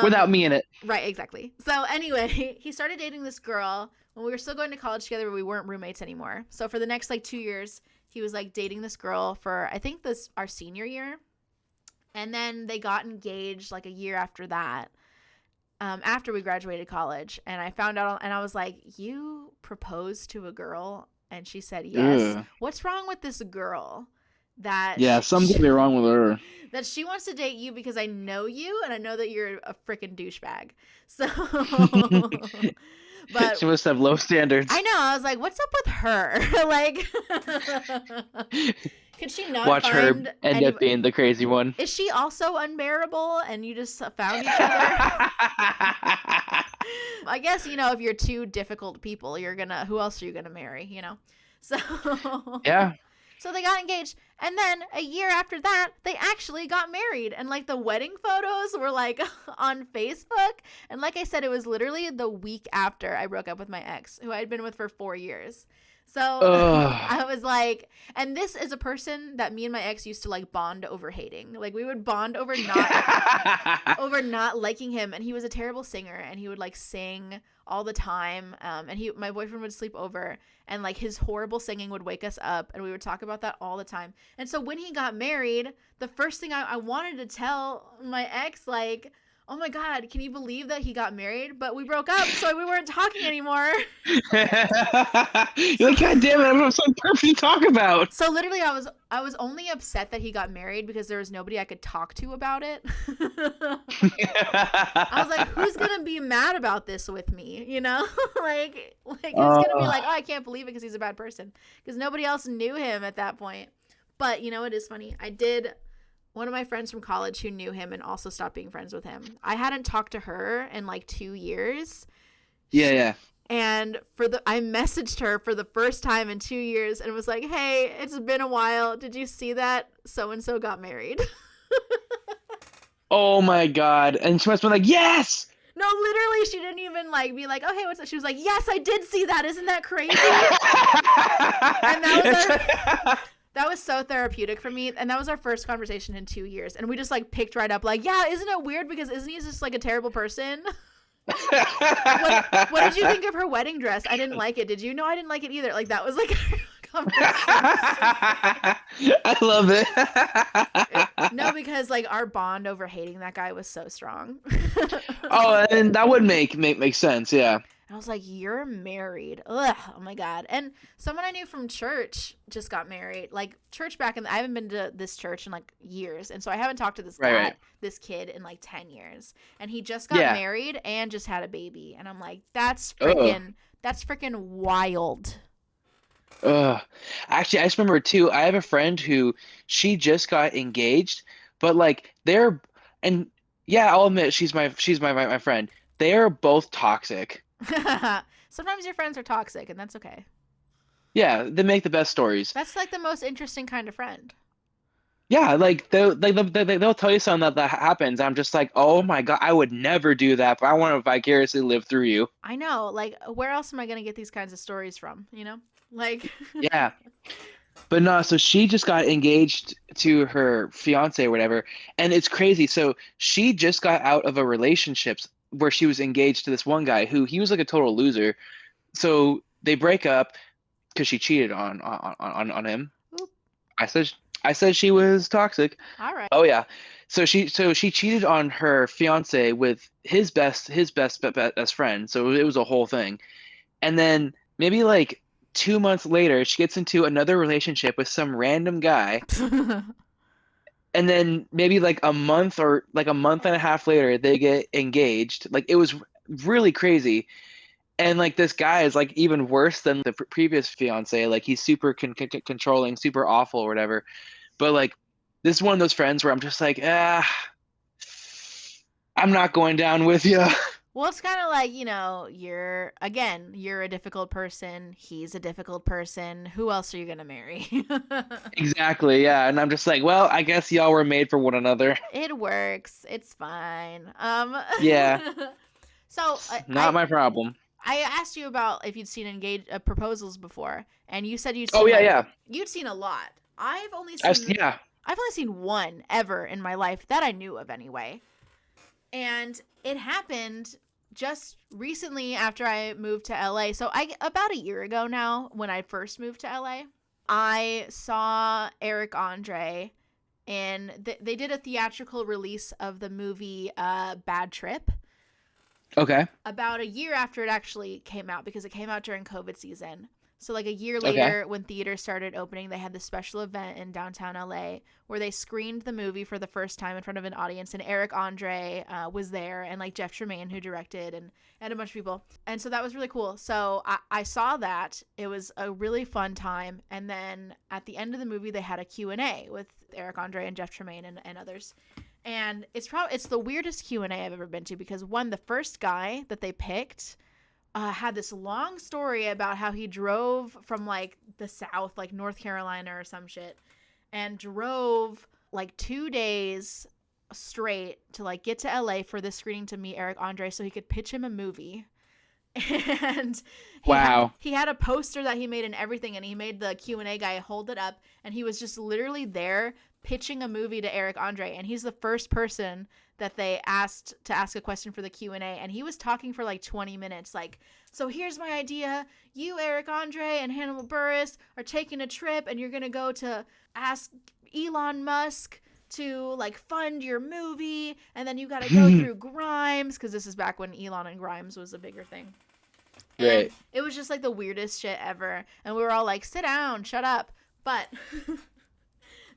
Without me in it. Right, exactly. So anyway, he started dating this girl when we were still going to college together, but we weren't roommates anymore. So for the next like 2 years, he was like dating this girl for I think this our senior year, and then they got engaged like a year after that. After we graduated college, and I found out, and I was like, "You proposed to a girl?" And she said, "Yes." Ugh. What's wrong with this girl? That Yeah, something be wrong with her. that she wants to date you because I know you and I know that you're a freaking douchebag. So, but She must have low standards. I know. I was like, what's up with her? Like, could she not Watch her find end up being the crazy one. Is she also unbearable and you just found each other? I guess, if you're two difficult people, who else are you gonna marry, So Yeah. So they got engaged, and then a year after that, they actually got married. And like the wedding photos were like on Facebook. And like I said, it was literally the week after I broke up with my ex, who I had been with for 4 years. So I was like, and this is a person that me and my ex used to like bond over hating. Like we would bond over not liking him, and he was a terrible singer, and he would like sing all the time. And my boyfriend would sleep over, and like his horrible singing would wake us up, and we would talk about that all the time. And so when he got married, the first thing I wanted to tell my ex, like, oh my God, can you believe that he got married? But we broke up, so we weren't talking anymore. You're like, God damn it, I have something perfect to talk about. So literally I was only upset that he got married because there was nobody I could talk to about it. I was like, who's gonna be mad about this with me? Like who's gonna be like, oh, I can't believe it because he's a bad person. Because nobody else knew him at that point. But it is funny. One of my friends from college who knew him and also stopped being friends with him. I hadn't talked to her in like 2 years. Yeah. And I messaged her for the first time in 2 years and was like, hey, it's been a while. Did you see that so-and-so got married? Oh my God. And she must have been like, yes. No, literally, she didn't even like be like, oh, hey, what's up? She was like, yes, I did see that. Isn't that crazy? And that was so therapeutic for me. And that was our first conversation in 2 years. And we just like picked right up like, yeah, isn't it weird? Because isn't he just like a terrible person? What did you think of her wedding dress? I didn't like it. Did you? No, I didn't like it either. Like that was like I love it. No, because like our bond over hating that guy was so strong. Oh, and that would make sense, yeah. I was like, you're married. Ugh, oh my God. And someone I knew from church just got married. Like church I haven't been to this church in like years. And so I haven't talked to this kid in like 10 years. And he just got married and just had a baby. And I'm like, that's freaking wild. Ugh. Actually, I just remember too, I have a friend who she just got engaged, but like and yeah, I'll admit she's my friend. They are both toxic. Sometimes your friends are toxic, and that's okay. Yeah, they make the best stories. That's like the most interesting kind of friend. Yeah, like they'll tell you something that happens. I'm just like, oh my God, I would never do that, but I want to vicariously live through you. I know. Like, where else am I going to get these kinds of stories from? You know, like. Yeah, but no. So she just got engaged to her fiance or whatever, and it's crazy. So she just got out of a relationship where she was engaged to this one guy who he was like a total loser. So they break up because she cheated on him. Oop. I said she was toxic. All right. Oh yeah. So she cheated on her fiance with his best friend. So it was a whole thing. And then maybe like 2 months later, she gets into another relationship with some random guy. And then maybe like a month and a half later, they get engaged. Like it was really crazy. And like this guy is like even worse than the previous fiance. Like he's super controlling, super awful or whatever. But like this is one of those friends where I'm just like, I'm not going down with you. Well, it's kind of like, you know, you're a difficult person. He's a difficult person. Who else are you going to marry? Exactly, yeah. And I'm just like, well, I guess y'all were made for one another. It works. It's fine. Yeah. So Not my problem. I asked you about if you'd seen proposals before, and you said you'd Oh seen yeah. You'd seen a lot. I've only seen one ever in my life that I knew of anyway. And it happened just recently after I moved to LA. So about a year ago now, when I first moved to LA, I saw Eric Andre, and they did a theatrical release of the movie Bad Trip. Okay. About a year after it actually came out, because it came out during COVID season. So like a year later, when theaters started opening, they had this special event in downtown LA where they screened the movie for the first time in front of an audience, and Eric Andre was there, and like Jeff Tremaine, who directed, and a bunch of people. And so that was really cool. So I saw that. It was a really fun time. And then at the end of the movie, they had a Q&A with Eric Andre and Jeff Tremaine and others. And it's the weirdest Q&A I've ever been to, because the first guy that they picked had this long story about how he drove from like the South, like North Carolina or some shit, and drove like 2 days straight to like get to LA for this screening to meet Eric Andre so he could pitch him a movie. And he had a poster that he made and everything, and he made the Q&A guy hold it up, and he was just literally there pitching a movie to Eric Andre, and he's the first person that they asked to ask a question for the Q&A, and he was talking for like 20 minutes, like, so here's my idea. You, Eric Andre, and Hannibal Buress are taking a trip, and you're gonna go to ask Elon Musk to like fund your movie, and then you gotta go through Grimes, because this is back when Elon and Grimes was a bigger thing. Right. And it was just like the weirdest shit ever, and we were all like, sit down, shut up. But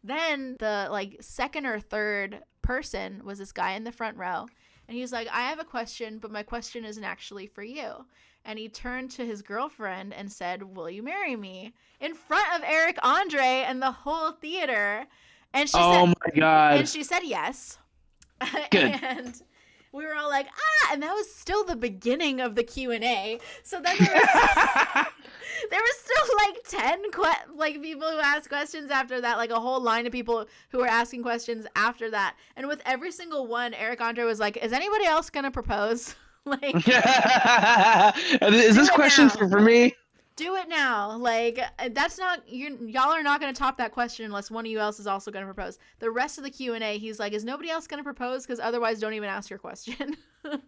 then the like second or third person was this guy in the front row, and he was like, I have a question, but my question isn't actually for you. And he turned to his girlfriend and said, will you marry me? In front of Eric Andre and the whole theater. And she my God. And she said yes. Good. We were all like, and that was still the beginning of the Q&A. So then there was still like 10 like people who asked questions after that, like a whole line of people who were asking questions after that. And with every single one, Eric Andre was like, is anybody else going to propose? Like, is this do it question now. for me? Do it now. Like, that's not, y'all are not going to top that question unless one of you else is also going to propose. The rest of the Q&A, he's like, is nobody else going to propose? Because otherwise, don't even ask your question. Because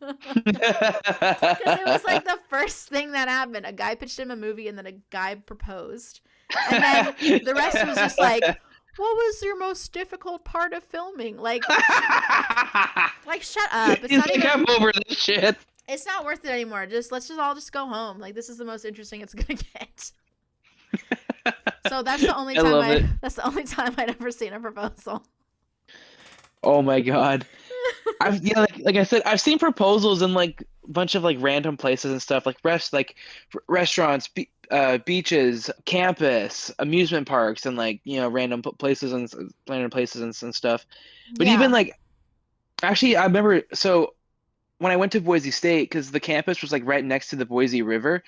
it was like the first thing that happened. A guy pitched him a movie, and then a guy proposed. And then the rest was just like, what was your most difficult part of filming? Like shut up. It's He's not like, even, I'm over this shit. it's not worth it anymore. Let's all just go home. Like, this is the most interesting it's gonna get. So that's the only time that's the only time I'd ever seen a proposal. Oh my god. Like I said, I've seen proposals in like a bunch of like random places and stuff, like restaurants, beaches, campus, amusement parks, and like random places and and stuff. But even Yeah. like, actually, I remember when I went to Boise State, because the campus was like right next to the Boise River,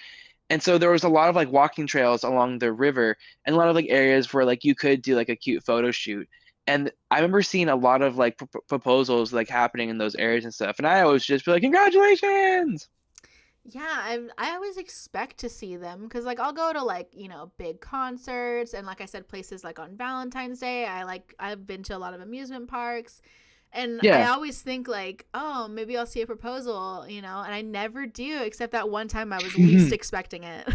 and so there was a lot of like walking trails along the river and a lot of like areas where like you could do like a cute photo shoot. And I remember seeing a lot of like proposals like happening in those areas and stuff. And I always just be like, congratulations. Yeah, I always expect to see them because like I'll go to like big concerts, and like I said, places like on Valentine's Day. I've been to a lot of amusement parks, and I Yeah. always think like, oh, maybe I'll see a proposal, and I never do, except that one time I was least expecting it.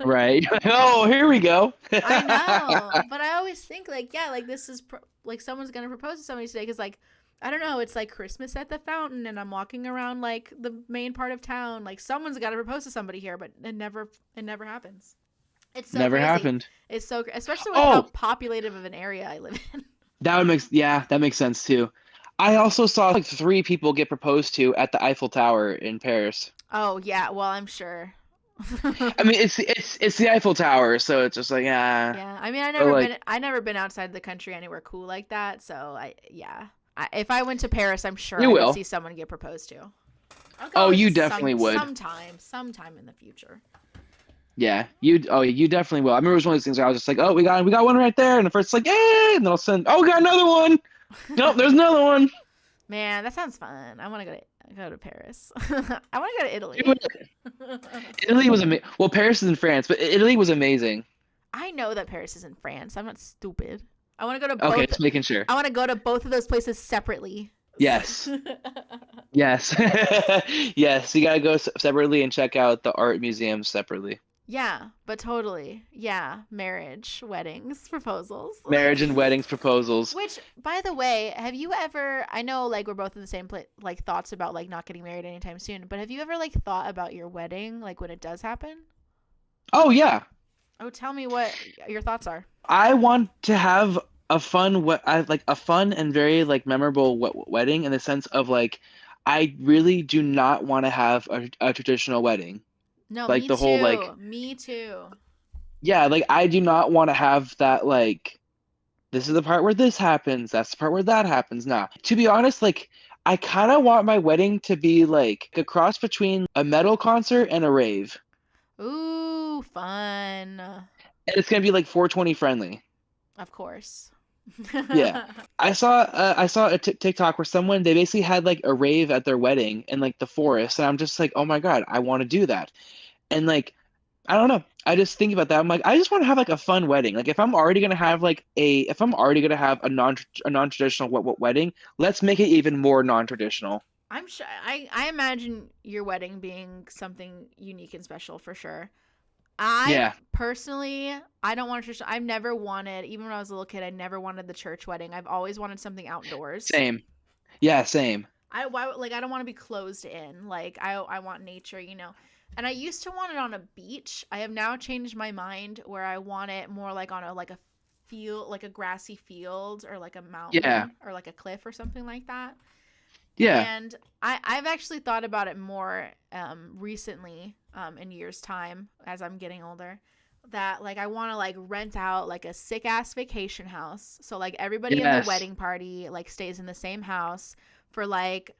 Right. Oh, here we go. I know, but I always think like, yeah, like this is like someone's gonna propose to somebody today because like I don't know, it's like Christmas at the fountain, and I'm walking around like the main part of town, like someone's got to propose to somebody here, but it never happens. It's so Never crazy. happened. It's so especially with how Oh, populated of an area I live in. that makes sense too. I also saw like three people get proposed to at the Eiffel Tower in Paris. Oh yeah, well I'm sure. I mean, it's the Eiffel Tower, so it's just like, Yeah, I mean but like, I never been outside the country anywhere cool like that, so if I went to Paris, I'm sure you I would will. see someone get proposed to. I'll Oh, go you definitely would. sometime in the future. Yeah, you definitely will. I remember it was one of those things where I was just like, oh, we got one right there, and the first like, yay, and then I'll send, oh, we got another one. Nope, there's another one. Man, that sounds fun. I want to go to Paris. I want to go to Italy. Italy was amazing. Well, Paris is in France, but Italy was amazing. I know that Paris is in France. I'm not stupid. I want to go to Okay, both. just making sure. I want to go to both of those places separately. Yes, yes, yes. You gotta go separately and check out the art museums separately. Yeah, but totally. Yeah, marriage, weddings, proposals. Marriage Like, and weddings proposals. which, by the way, have you ever? I know, like, we're both in the same place. Like, thoughts about like not getting married anytime soon. But have you ever like thought about your wedding, like when it does happen? Oh yeah, Oh, tell me what your thoughts are. I want to have I like a fun and very like memorable wedding in the sense of like I really do not want to have a traditional wedding. No, Like me the whole like too. Me too. yeah, like I do not want to have that like this is the part where this happens, that's the part where that happens. Nah. To be honest, like I kind of want my wedding to be like a cross between a metal concert and a rave. Ooh, fun. And it's gonna be like 420 friendly. Of course. Yeah. I saw a TikTok where someone they basically had like a rave at their wedding in like the forest, and I'm just like, "Oh my God, I want to do that." And like I don't know. I just think about that. I'm like, I just want to have like a fun wedding. Like if I'm already gonna have a non-traditional wedding, let's make it even more non-traditional. I'm sure I imagine your wedding being something unique and special for sure. I Yeah, personally, I don't want a church. I've never wanted, even when I was a little kid, I never wanted the church wedding. I've always wanted something outdoors. same. Yeah, same. I don't want to be closed in. Like I want nature. And I used to want it on a beach. I have now changed my mind where I want it more like on a field, like a grassy field or like a Yeah, mountain or like a cliff or something like that. yeah, And I've actually thought about it more recently in years time as I'm getting older, that like I want to like rent out like a sick ass vacation house, so like everybody in the yes. wedding party like stays in the same house for like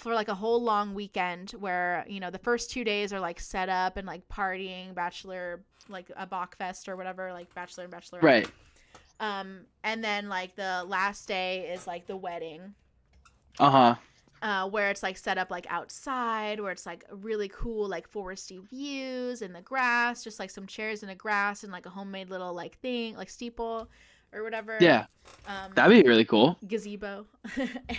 for like a whole long weekend where, you know, the first 2 days are like set up and like partying, bachelor, like a Bach fest or whatever, like bachelor and bachelorette. Right. And then like the last day is like the wedding. Uh-huh. Where it's like set up like outside, where it's like really cool, like foresty views in the grass, just like some chairs in the grass and like a homemade little like thing, like steeple or whatever. Yeah. That'd be really cool. Gazebo.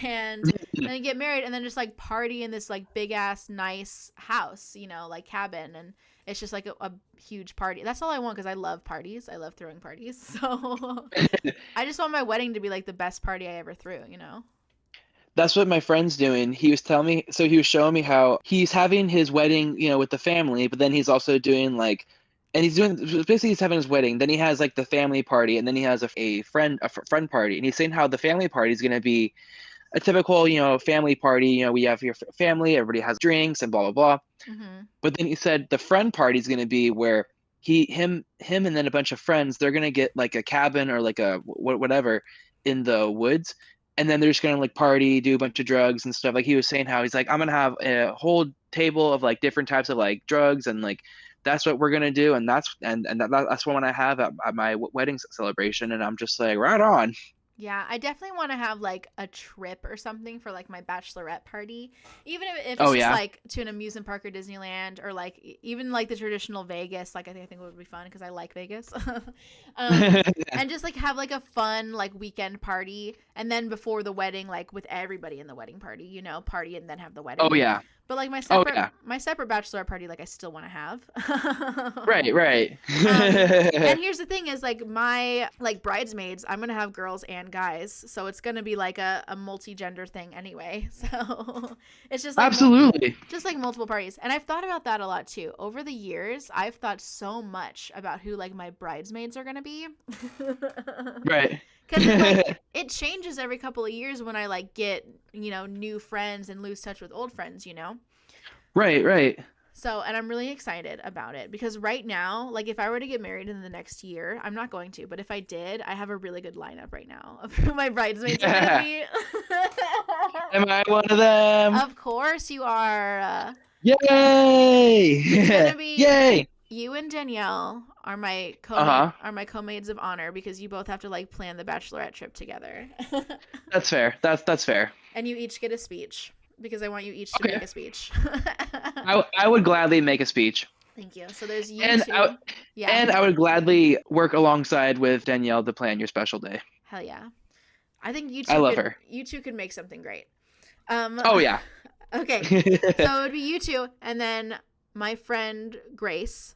And then you get married and then just like party in this like big ass nice house, you know, like cabin. And it's just like a huge party. That's all I want because I love parties. I love throwing parties. So I just want my wedding to be like the best party I ever threw, you know? That's what my friend's doing. He was telling me, so he was showing me how he's having his wedding, you know, with the family, but then he's also doing like, and he's doing basically he's having his wedding. Then he has like the family party, and then he has a friend party. And he's saying how the family party is going to be a typical, you know, family party. You know, we have your family, everybody has drinks and blah blah blah. Mm-hmm. But then he said the friend party is going to be where him, and then a bunch of friends. They're going to get like a cabin or like a whatever in the woods, and then they're just gonna like party, do a bunch of drugs and stuff. Like he was saying how he's like, I'm gonna have a whole table of like different types of like drugs, and like that's what we're gonna do, and that's what I have at my wedding celebration. And I'm just like, right on. Yeah, I definitely want to have like a trip or something for like my bachelorette party, even if it's Oh just yeah. like to an amusement park or Disneyland or like even like the traditional Vegas. Like I think it would be fun because I like Vegas. And just like have like a fun like weekend party, and then before the wedding, like with everybody in the wedding party, you know, party and then have the wedding. Oh yeah. But like my Oh separate yeah. my separate bachelorette party, like I still want to have. Right. And here's the thing is like my like bridesmaids, I'm gonna have girls and guys, so it's gonna be like a multi-gender thing anyway. So it's just like Absolutely. just like multiple parties. And I've thought about that a lot too. Over the years, I've thought so much about who like my bridesmaids are gonna be. Right. Because like, it changes every couple of years when I like get, you know, new friends and lose touch with old friends, you know? Right. So, and I'm really excited about it because right now, like if I were to get married in the next year, I'm not going to, but if I did, I have a really good lineup right now of who my bridesmaids are going to be. Am I one of them? Of course you are. Yay! It's going to be Yay! you and Danielle are my co-maids of honor because you both have to like plan the bachelorette trip together. That's fair. That's fair. And you each get a speech because I want you each to make a speech. I would gladly make a speech. Thank you. So there's you And two. Yeah. And I would gladly work alongside with Danielle to plan your special day. Hell yeah. I think you two I love her. You two could make something great. Oh yeah. Okay. So it would be you two and then my friend Grace.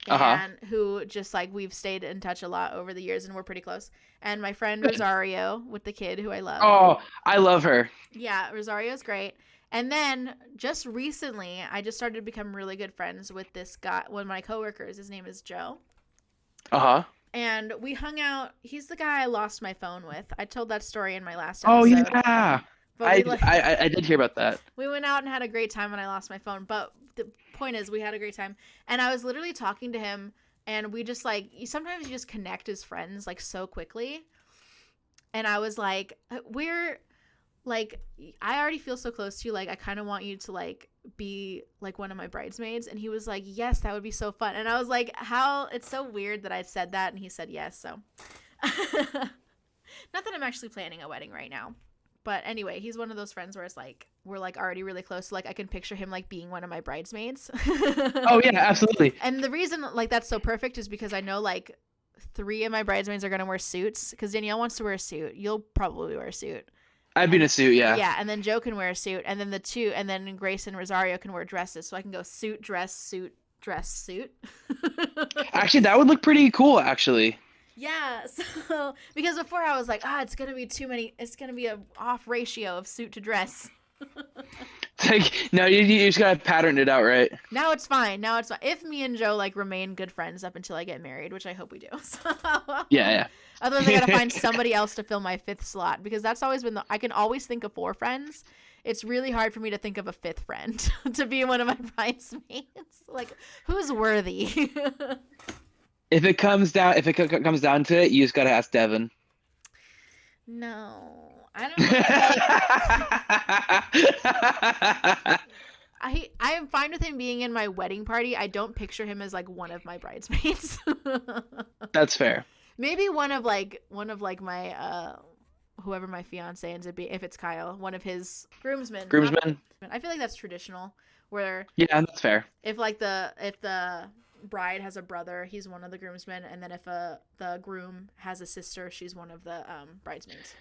And who just like we've stayed in touch a lot over the years and we're pretty close. And my friend Rosario with the kid who I love. Oh, I love her. Yeah, Rosario's great. And then just recently, I just started to become really good friends with this guy, one of my coworkers. His name is Joe. And we hung out. He's the guy I lost my phone with. I told that story in my last episode. Oh yeah. But I did hear about that. We went out and had a great time when I lost my phone. But the point is, we had a great time. And I was literally talking to him, and we just like, sometimes you just connect as friends like so quickly. And I was like, we're like, I already feel so close to you. Like, I kind of want you to like be like one of my bridesmaids. And he was like, yes, that would be so fun. And I was like, how, it's so weird that I said that. And he said yes. So not that I'm actually planning a wedding right now. But anyway, he's one of those friends where it's like, we're like already really close. So like I can picture him like being one of my bridesmaids. Oh yeah, absolutely. And the reason like that's so perfect is because I know like 3 of my bridesmaids are going to wear suits because Danielle wants to wear a suit. You'll probably wear a suit. I'd be in a suit, yeah. Yeah, and then Joe can wear a suit, and then and then Grace and Rosario can wear dresses, so I can go suit, dress, suit, dress, suit. Actually, that would look pretty cool, actually. Yeah, so because before I was like, it's gonna be too many. It's gonna be a off ratio of suit to dress. Like, no, you just gotta pattern it out, right? Now it's fine. If me and Joe like remain good friends up until I get married, which I hope we do. So, yeah. Otherwise, I gotta find somebody else to fill my 5th slot because that's always been I can always think of 4 friends. It's really hard for me to think of a 5th friend to be one of my bridesmaids. Like, who's worthy? If it comes down to it, you just gotta ask Devin. No, I don't know. I am fine with him being in my wedding party. I don't picture him as like one of my bridesmaids. That's fair. Maybe one of like my whoever my fiance ends up being, if it's Kyle, one of his groomsmen. Groomsmen. I feel like that's traditional, where Yeah, that's fair. if the bride has a brother, he's one of the groomsmen, and then if the groom has a sister, she's one of the bridesmaids.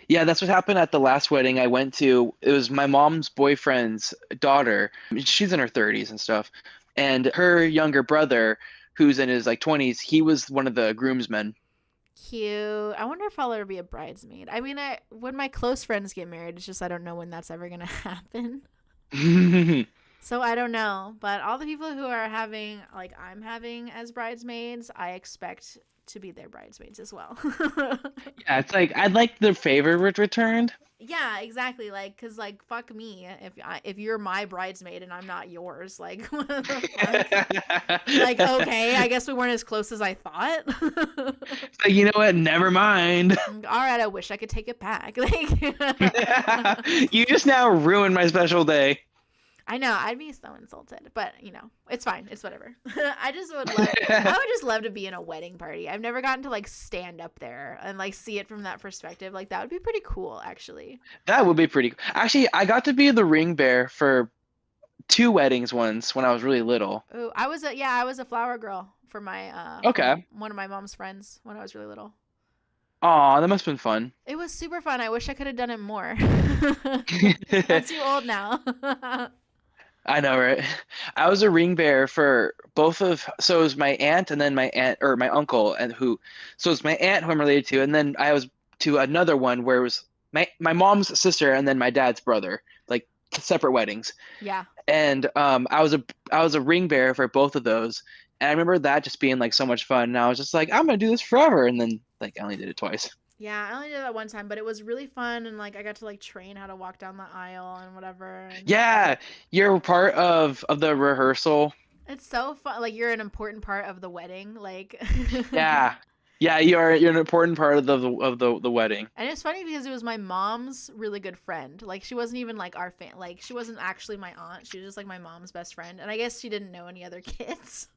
Yeah, that's what happened at the last wedding I went to. It was my mom's boyfriend's daughter. She's in her 30s and stuff. And her younger brother, who's in his like 20s, he was one of the groomsmen. Cute. I wonder if I'll ever be a bridesmaid. I mean, when my close friends get married, it's just I don't know when that's ever gonna happen. So I don't know, but all the people who are having, like I'm having as bridesmaids, I expect to be their bridesmaids as well. Yeah, it's like I'd like the favor returned. Yeah, exactly. Like, cause like fuck me if you're my bridesmaid and I'm not yours. Like, what the fuck? Like, okay, I guess we weren't as close as I thought. It's like, you know what? Never mind. All right, I wish I could take it back. Like, You just now ruined my special day. I know, I'd be so insulted, but you know, it's fine. It's whatever. I would just love to be in a wedding party. I've never gotten to like stand up there and like see it from that perspective. Like that would be pretty cool, actually. That would be pretty. Actually, I got to be the ring bearer for two weddings once when I was really little. Oh, I was a flower girl for my Okay. one of my mom's friends when I was really little. Aw, that must have been fun. It was super fun. I wish I could have done it more. I'm too old now. I know, right? I was a ring bearer for both of, so it was my aunt and then my aunt or my uncle and so it's my aunt who I'm related to, and then I was to another one where it was my mom's sister and then my dad's brother, like separate weddings. Yeah. And I was a ring bearer for both of those, and I remember that just being like so much fun. And I was just like, I'm gonna do this forever, and then like I only did it twice. Yeah, I only did that one time, but it was really fun, and like I got to like train how to walk down the aisle and whatever. And Yeah, you're part of the rehearsal. it's so fun. Like you're an important part of the wedding. Like Yeah. Yeah, you're an important part of the wedding. And it's funny because it was my mom's really good friend. Like she wasn't even like our fan. Like she wasn't actually my aunt. She was just like my mom's best friend. And I guess she didn't know any other kids.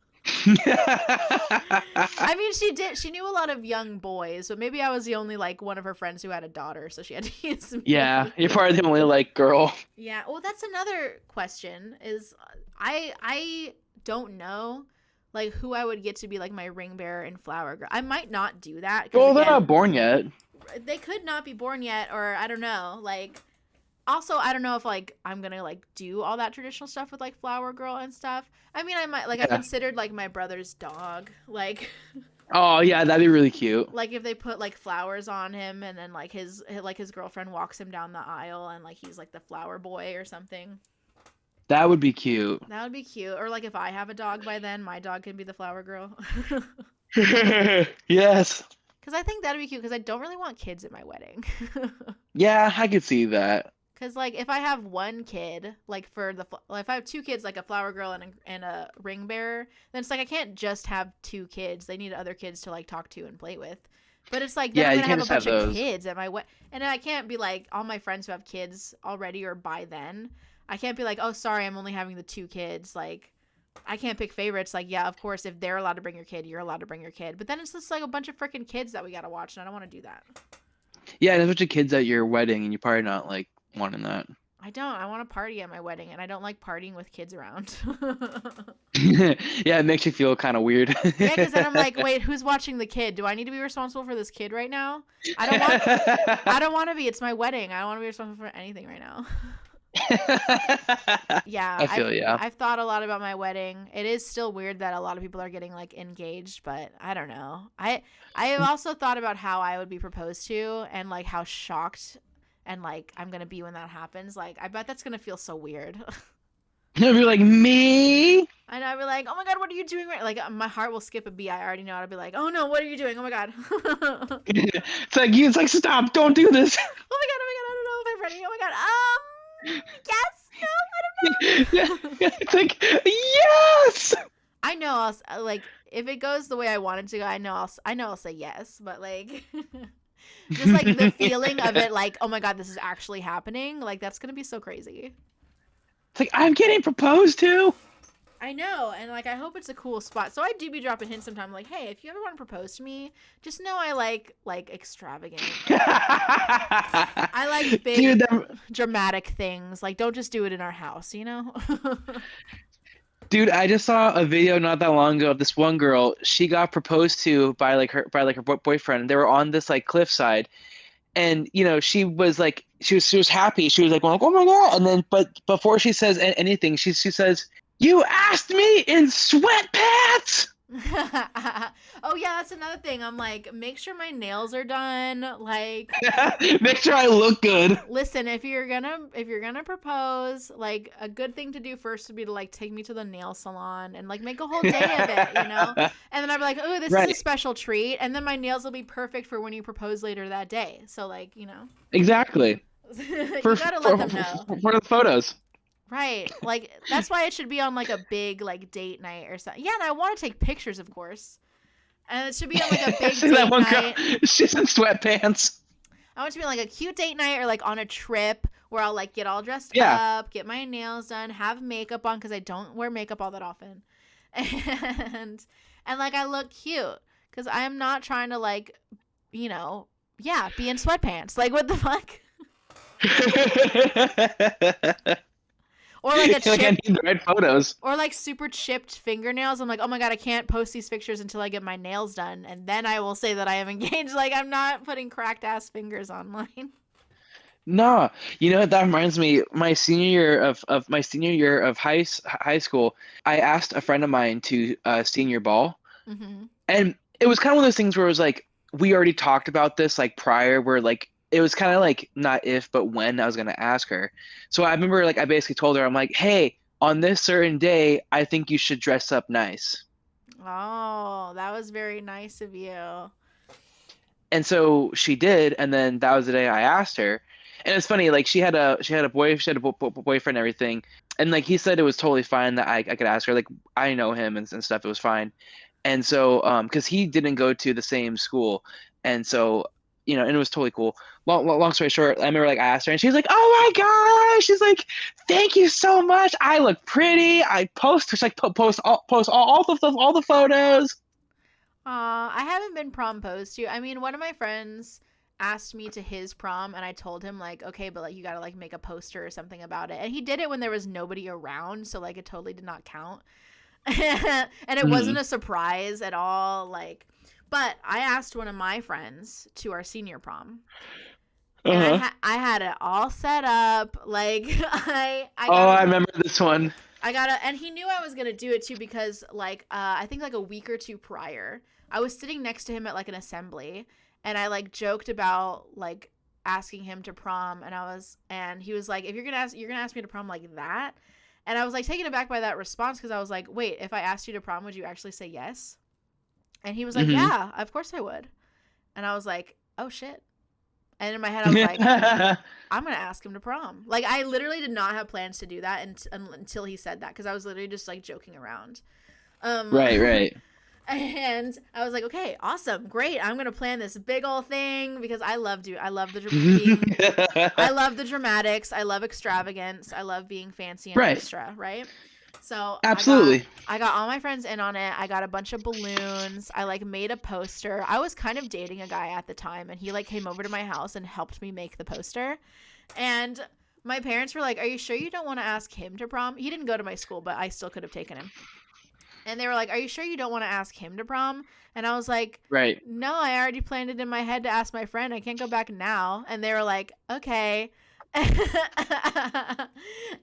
I mean, she did. She knew a lot of young boys, but maybe I was the only like one of her friends who had a daughter, so she had to use me. Yeah, you're probably the only like girl. Yeah. Well, that's another question. Is I don't know like who I would get to be like my ring bearer and flower girl. I might not do that. 'Cause Well, they're again, not born yet. they could not be born yet, or I don't know. Like also, I don't know if like I'm gonna like do all that traditional stuff with like flower girl and stuff. I mean, I might like I Yeah. considered like my brother's dog, like Oh yeah, that'd be really cute. like if they put like flowers on him and then like his girlfriend walks him down the aisle and like he's like the flower boy or something. That would be cute. That would be cute. Or like if I have a dog by then, my dog can be the flower girl. Yes. Because I think that'd be cute. Because I don't really want kids at my wedding. Yeah, I could see that. Because like if I have one kid, like if I have two kids, like a flower girl and a ring bearer, then it's like I can't just have two kids. They need other kids to like talk to and play with. But it's like then Yeah, I'm you gonna can't have a just have bunch of those. kids at my wedding, and I can't be like all my friends who have kids already or by then. I can't be like, oh, sorry, I'm only having the two kids. Like, I can't pick favorites. Like, yeah, of course, if they're allowed to bring your kid, you're allowed to bring your kid. But then it's just like a bunch of freaking kids that we gotta watch, and I don't want to do that. Yeah, there's a bunch of kids at your wedding, and you're probably not like wanting that. I don't. I want to party at my wedding, and I don't like partying with kids around. Yeah, it makes you feel kind of weird. Yeah, because then I'm like, wait, who's watching the kid? Do I need to be responsible for this kid right now? I don't want. I don't want to be. It's my wedding. I don't want to be responsible for anything right now. Yeah, I feel yeah. I've thought a lot about my wedding. It is still weird that a lot of people are getting like engaged, but I don't know. I have also thought about how I would be proposed to and like how shocked and like I'm gonna be when that happens. Like I bet that's gonna feel so weird. You'll be like, me? And I'd be like, oh my god, what are you doing right? Like my heart will skip a beat. I already know. I'd be like, oh no, what are you doing? Oh my god. It's like stop, don't do this. Oh my god, I don't know if I'm ready. Oh my god. Yes, no, I don't know. It's like, yes. I know like if it goes the way I want it to go, I know I'll say yes, but like Just like the feeling of it, like, oh my God, this is actually happening. Like, that's going to be so crazy. It's like, I'm getting proposed to. I know, and like I hope it's a cool spot. So I do be dropping hints sometimes, like, hey, if you ever want to propose to me, just know I like extravagant. I like big, Dude, dramatic things. Like, don't just do it in our house, you know? dude, I just saw a video not that long ago of this one girl. She got proposed to by like her boyfriend. They were on this like cliffside, and she was like she was happy. She was like, well, oh my God. And then but before she says anything, she says, "You asked me in sweatpants." Oh yeah, that's another thing. I'm like, make sure my nails are done. Like, Make sure I look good. listen, if you're gonna propose, like a good thing to do first would be to like take me to the nail salon and like make a whole day of it, you know? And then I'd be like, oh, this is a Right. special treat, and then my nails will be perfect for when you propose later that day. So like, Exactly. you For gotta for, let them for, know. for the photos. Right. Like that's why it should be on like a big like date night or something. Yeah, and I want to take pictures, of course. And it should be on like a big See that date one girl? night. She's in sweatpants. I want it to be like a cute date night or like on a trip where I'll like get all dressed Yeah. up, get my nails done, have makeup on because I don't wear makeup all that often, and like I look cute because I am not trying to like, yeah, be in sweatpants. Like what the fuck? Or like a Like I chip, need the right photos. or like super chipped fingernails. I'm like, oh my God, I can't post these pictures until I get my nails done, and then I will say that I am engaged. Like I'm not putting cracked ass fingers online. No, that reminds me. My senior year of high school, I asked a friend of mine to senior ball, Hmm. and it was kind of one of those things where it was like we already talked about this like prior, where like it was kind of like not if but when I was gonna ask her. So I remember like I basically told her I'm like, hey, on this certain day, I think you should dress up nice. Oh, that was very nice of you. And so she did, and then that was the day I asked her. And it's funny, like she had a boyfriend and everything, and like he said it was totally fine that I could ask her. Like I know him and stuff, it was fine. And so because he didn't go to the same school, and so and it was totally cool. Long story short, I remember like I asked her, and she's like, "Oh my gosh!" She's like, "Thank you so much. I look pretty. I post, she's like post all the photos." I haven't been proposed to. I mean, one of my friends asked me to his prom, and I told him like, okay, but like you gotta like make a poster or something about it. And he did it when there was nobody around, so like it totally did not count. And it wasn't Mhm. a surprise at all. Like, but I asked one of my friends to our senior prom, and Uh-huh. I had it all set up. Like I Oh, got I a remember this one. and he knew I was gonna do it too because like I think like a week or two prior, I was sitting next to him at like an assembly, and I like joked about like asking him to prom, and he was like, if you're gonna ask me to prom like that, and I was like taken aback by that response because I was like, wait, if I asked you to prom, would you actually say yes? And he was like, Hmm. yeah, of course I would, and I was like, oh shit, and in my head I was like, I'm gonna ask him to prom. Like I literally did not have plans to do that until he said that because I was literally just like joking around. Um, Right, right. and I was like, okay, awesome, great. I'm gonna plan this big old thing because I love the dramatics. I love extravagance. I love being fancy and Right. extra. Right. So Absolutely. I got all my friends in on it. I got a bunch of balloons. I like made a poster. I was kind of dating a guy at the time, and he like came over to my house and helped me make the poster. And my parents were like, "Are you sure you don't want to ask him to prom?" He didn't go to my school, but I still could have taken him. And they were like, "Are you sure you don't want to ask him to prom?" And I was like, Right. "No, I already planned it in my head to ask my friend. I can't go back now." And they were like, "Okay."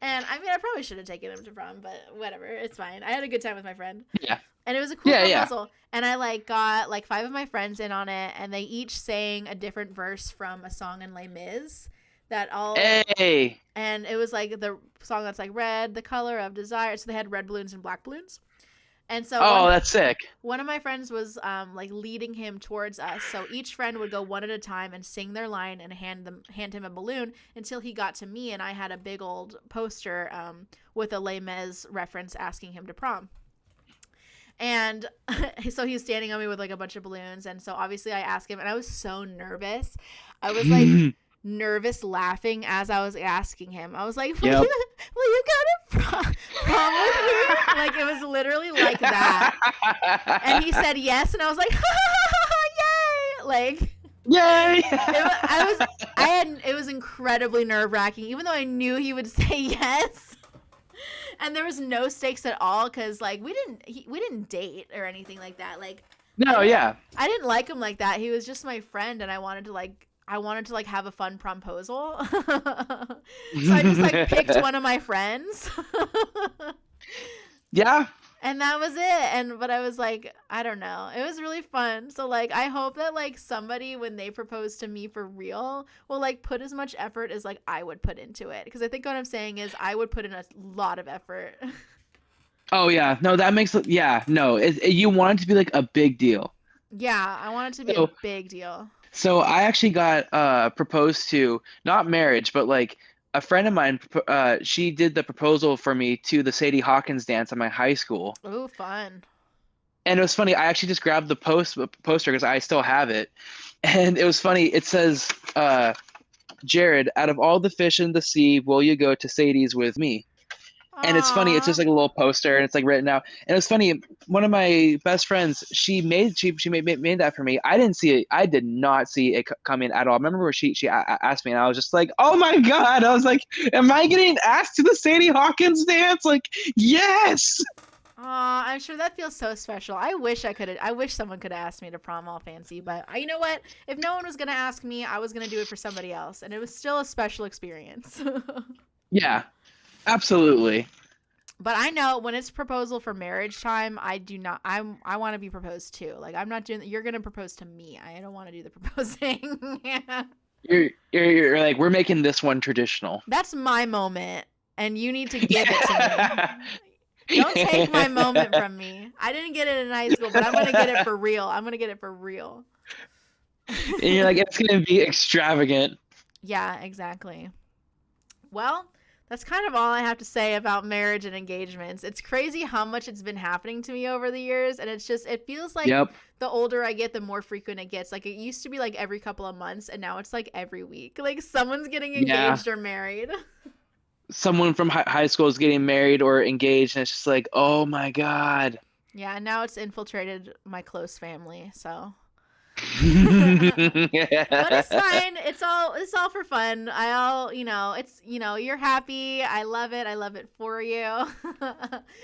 And I mean, I probably should have taken him to prom, but whatever, it's fine. I had a good time with my friend, Yeah. and it was a cool Yeah, yeah. proposal. And I like got like 5 of my friends in on it, and they each sang a different verse from a song in Les Mis that all Hey. and it was like the song that's like red, the color of desire. So they had red balloons and black balloons. And so Oh, that's sick. one of my friends was like leading him towards us. So each friend would go one at a time and sing their line and hand him a balloon until he got to me, and I had a big old poster with a Les Mis reference asking him to prom. And so he's standing on me with like a bunch of balloons. And so obviously I asked him, and I was so nervous. I was like nervous laughing as I was asking him. I was like, Yep. will you go to prom with me? Like, it was literally like that. And he said yes. And I was like, yay. Like, Yay! it was incredibly nerve wracking, even though I knew he would say yes. And there was no stakes at all, because like we didn't date or anything like that. Like, No, yeah. I didn't like him like that. He was just my friend, and I wanted to like have a fun promposal. So I just like picked one of my friends. Yeah. And that was it. But I was like, I don't know. It was really fun. So like I hope that like somebody, when they propose to me for real, will like put as much effort as like I would put into it. Because I think what I'm saying is I would put in a lot of effort. Oh yeah. No, that makes yeah. No, you want it to be like a big deal. Yeah, I want it to be So, a big deal. so I actually got proposed to, not marriage, but like a friend of mine. She did the proposal for me to the Sadie Hawkins dance at my high school. Ooh, fun. And it was funny. I actually just grabbed the poster because I still have it, and it was funny. It says, "Jarrod, out of all the fish in the sea, will you go to Sadie's with me?" And it's funny. It's just Aw. like a little poster, and it's like written out. And it's funny. One of my best friends, she made that for me. I didn't see it. I did not see it coming at all. I remember where she asked me, and I was just like, "Oh my god!" I was like, "Am I getting asked to the Sadie Hawkins dance?" Like, yes. Aw, I'm sure that feels so special. I wish someone could have asked me to prom all fancy, but you know what? If no one was gonna ask me, I was gonna do it for somebody else, and it was still a special experience. Yeah, absolutely. But I know when it's proposal for marriage time, I want to be proposed to. Like, I'm not doing. You're gonna propose to me. I don't want to do the proposing. Yeah. You're like, we're making this one traditional. That's my moment, and you need to give it to me. Don't take my moment from me. I didn't get it in high school, but I'm gonna get it for real. I'm gonna get it for real. And you're like, it's gonna be extravagant. Yeah, exactly. Well, that's kind of all I have to say about marriage and engagements. It's crazy how much it's been happening to me over the years, and it feels like Yep. the older I get, the more frequent it gets. Like, it used to be like every couple of months, and now it's like every week. Like, someone's getting Yeah. engaged or married. Someone from high school is getting married or engaged, and it's just like, oh my god. Yeah, and now it's infiltrated my close family, so. But it's fine. It's all for fun. You're happy. I love it. I love it for you. Yeah,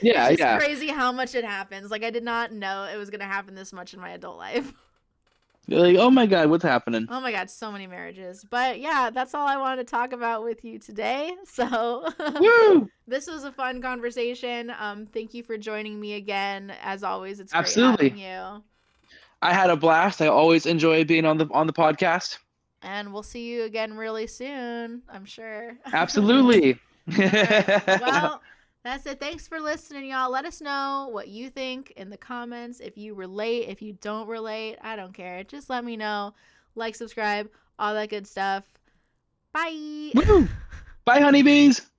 It's just yeah. crazy how much it happens. Like, I did not know it was gonna happen this much in my adult life. You're like, oh my god, what's happening? Oh my god, so many marriages. But yeah, that's all I wanted to talk about with you today. So Woo! this was a fun conversation. Thank you for joining me again. As always, it's great Absolutely. having you. I had a blast. I always enjoy being on the podcast. And we'll see you again really soon, I'm sure. Absolutely. All right. Well, that's it. Thanks for listening, y'all. Let us know what you think in the comments. If you relate, if you don't relate, I don't care. Just let me know. Like, subscribe, all that good stuff. Bye. Woo! Bye, honeybees.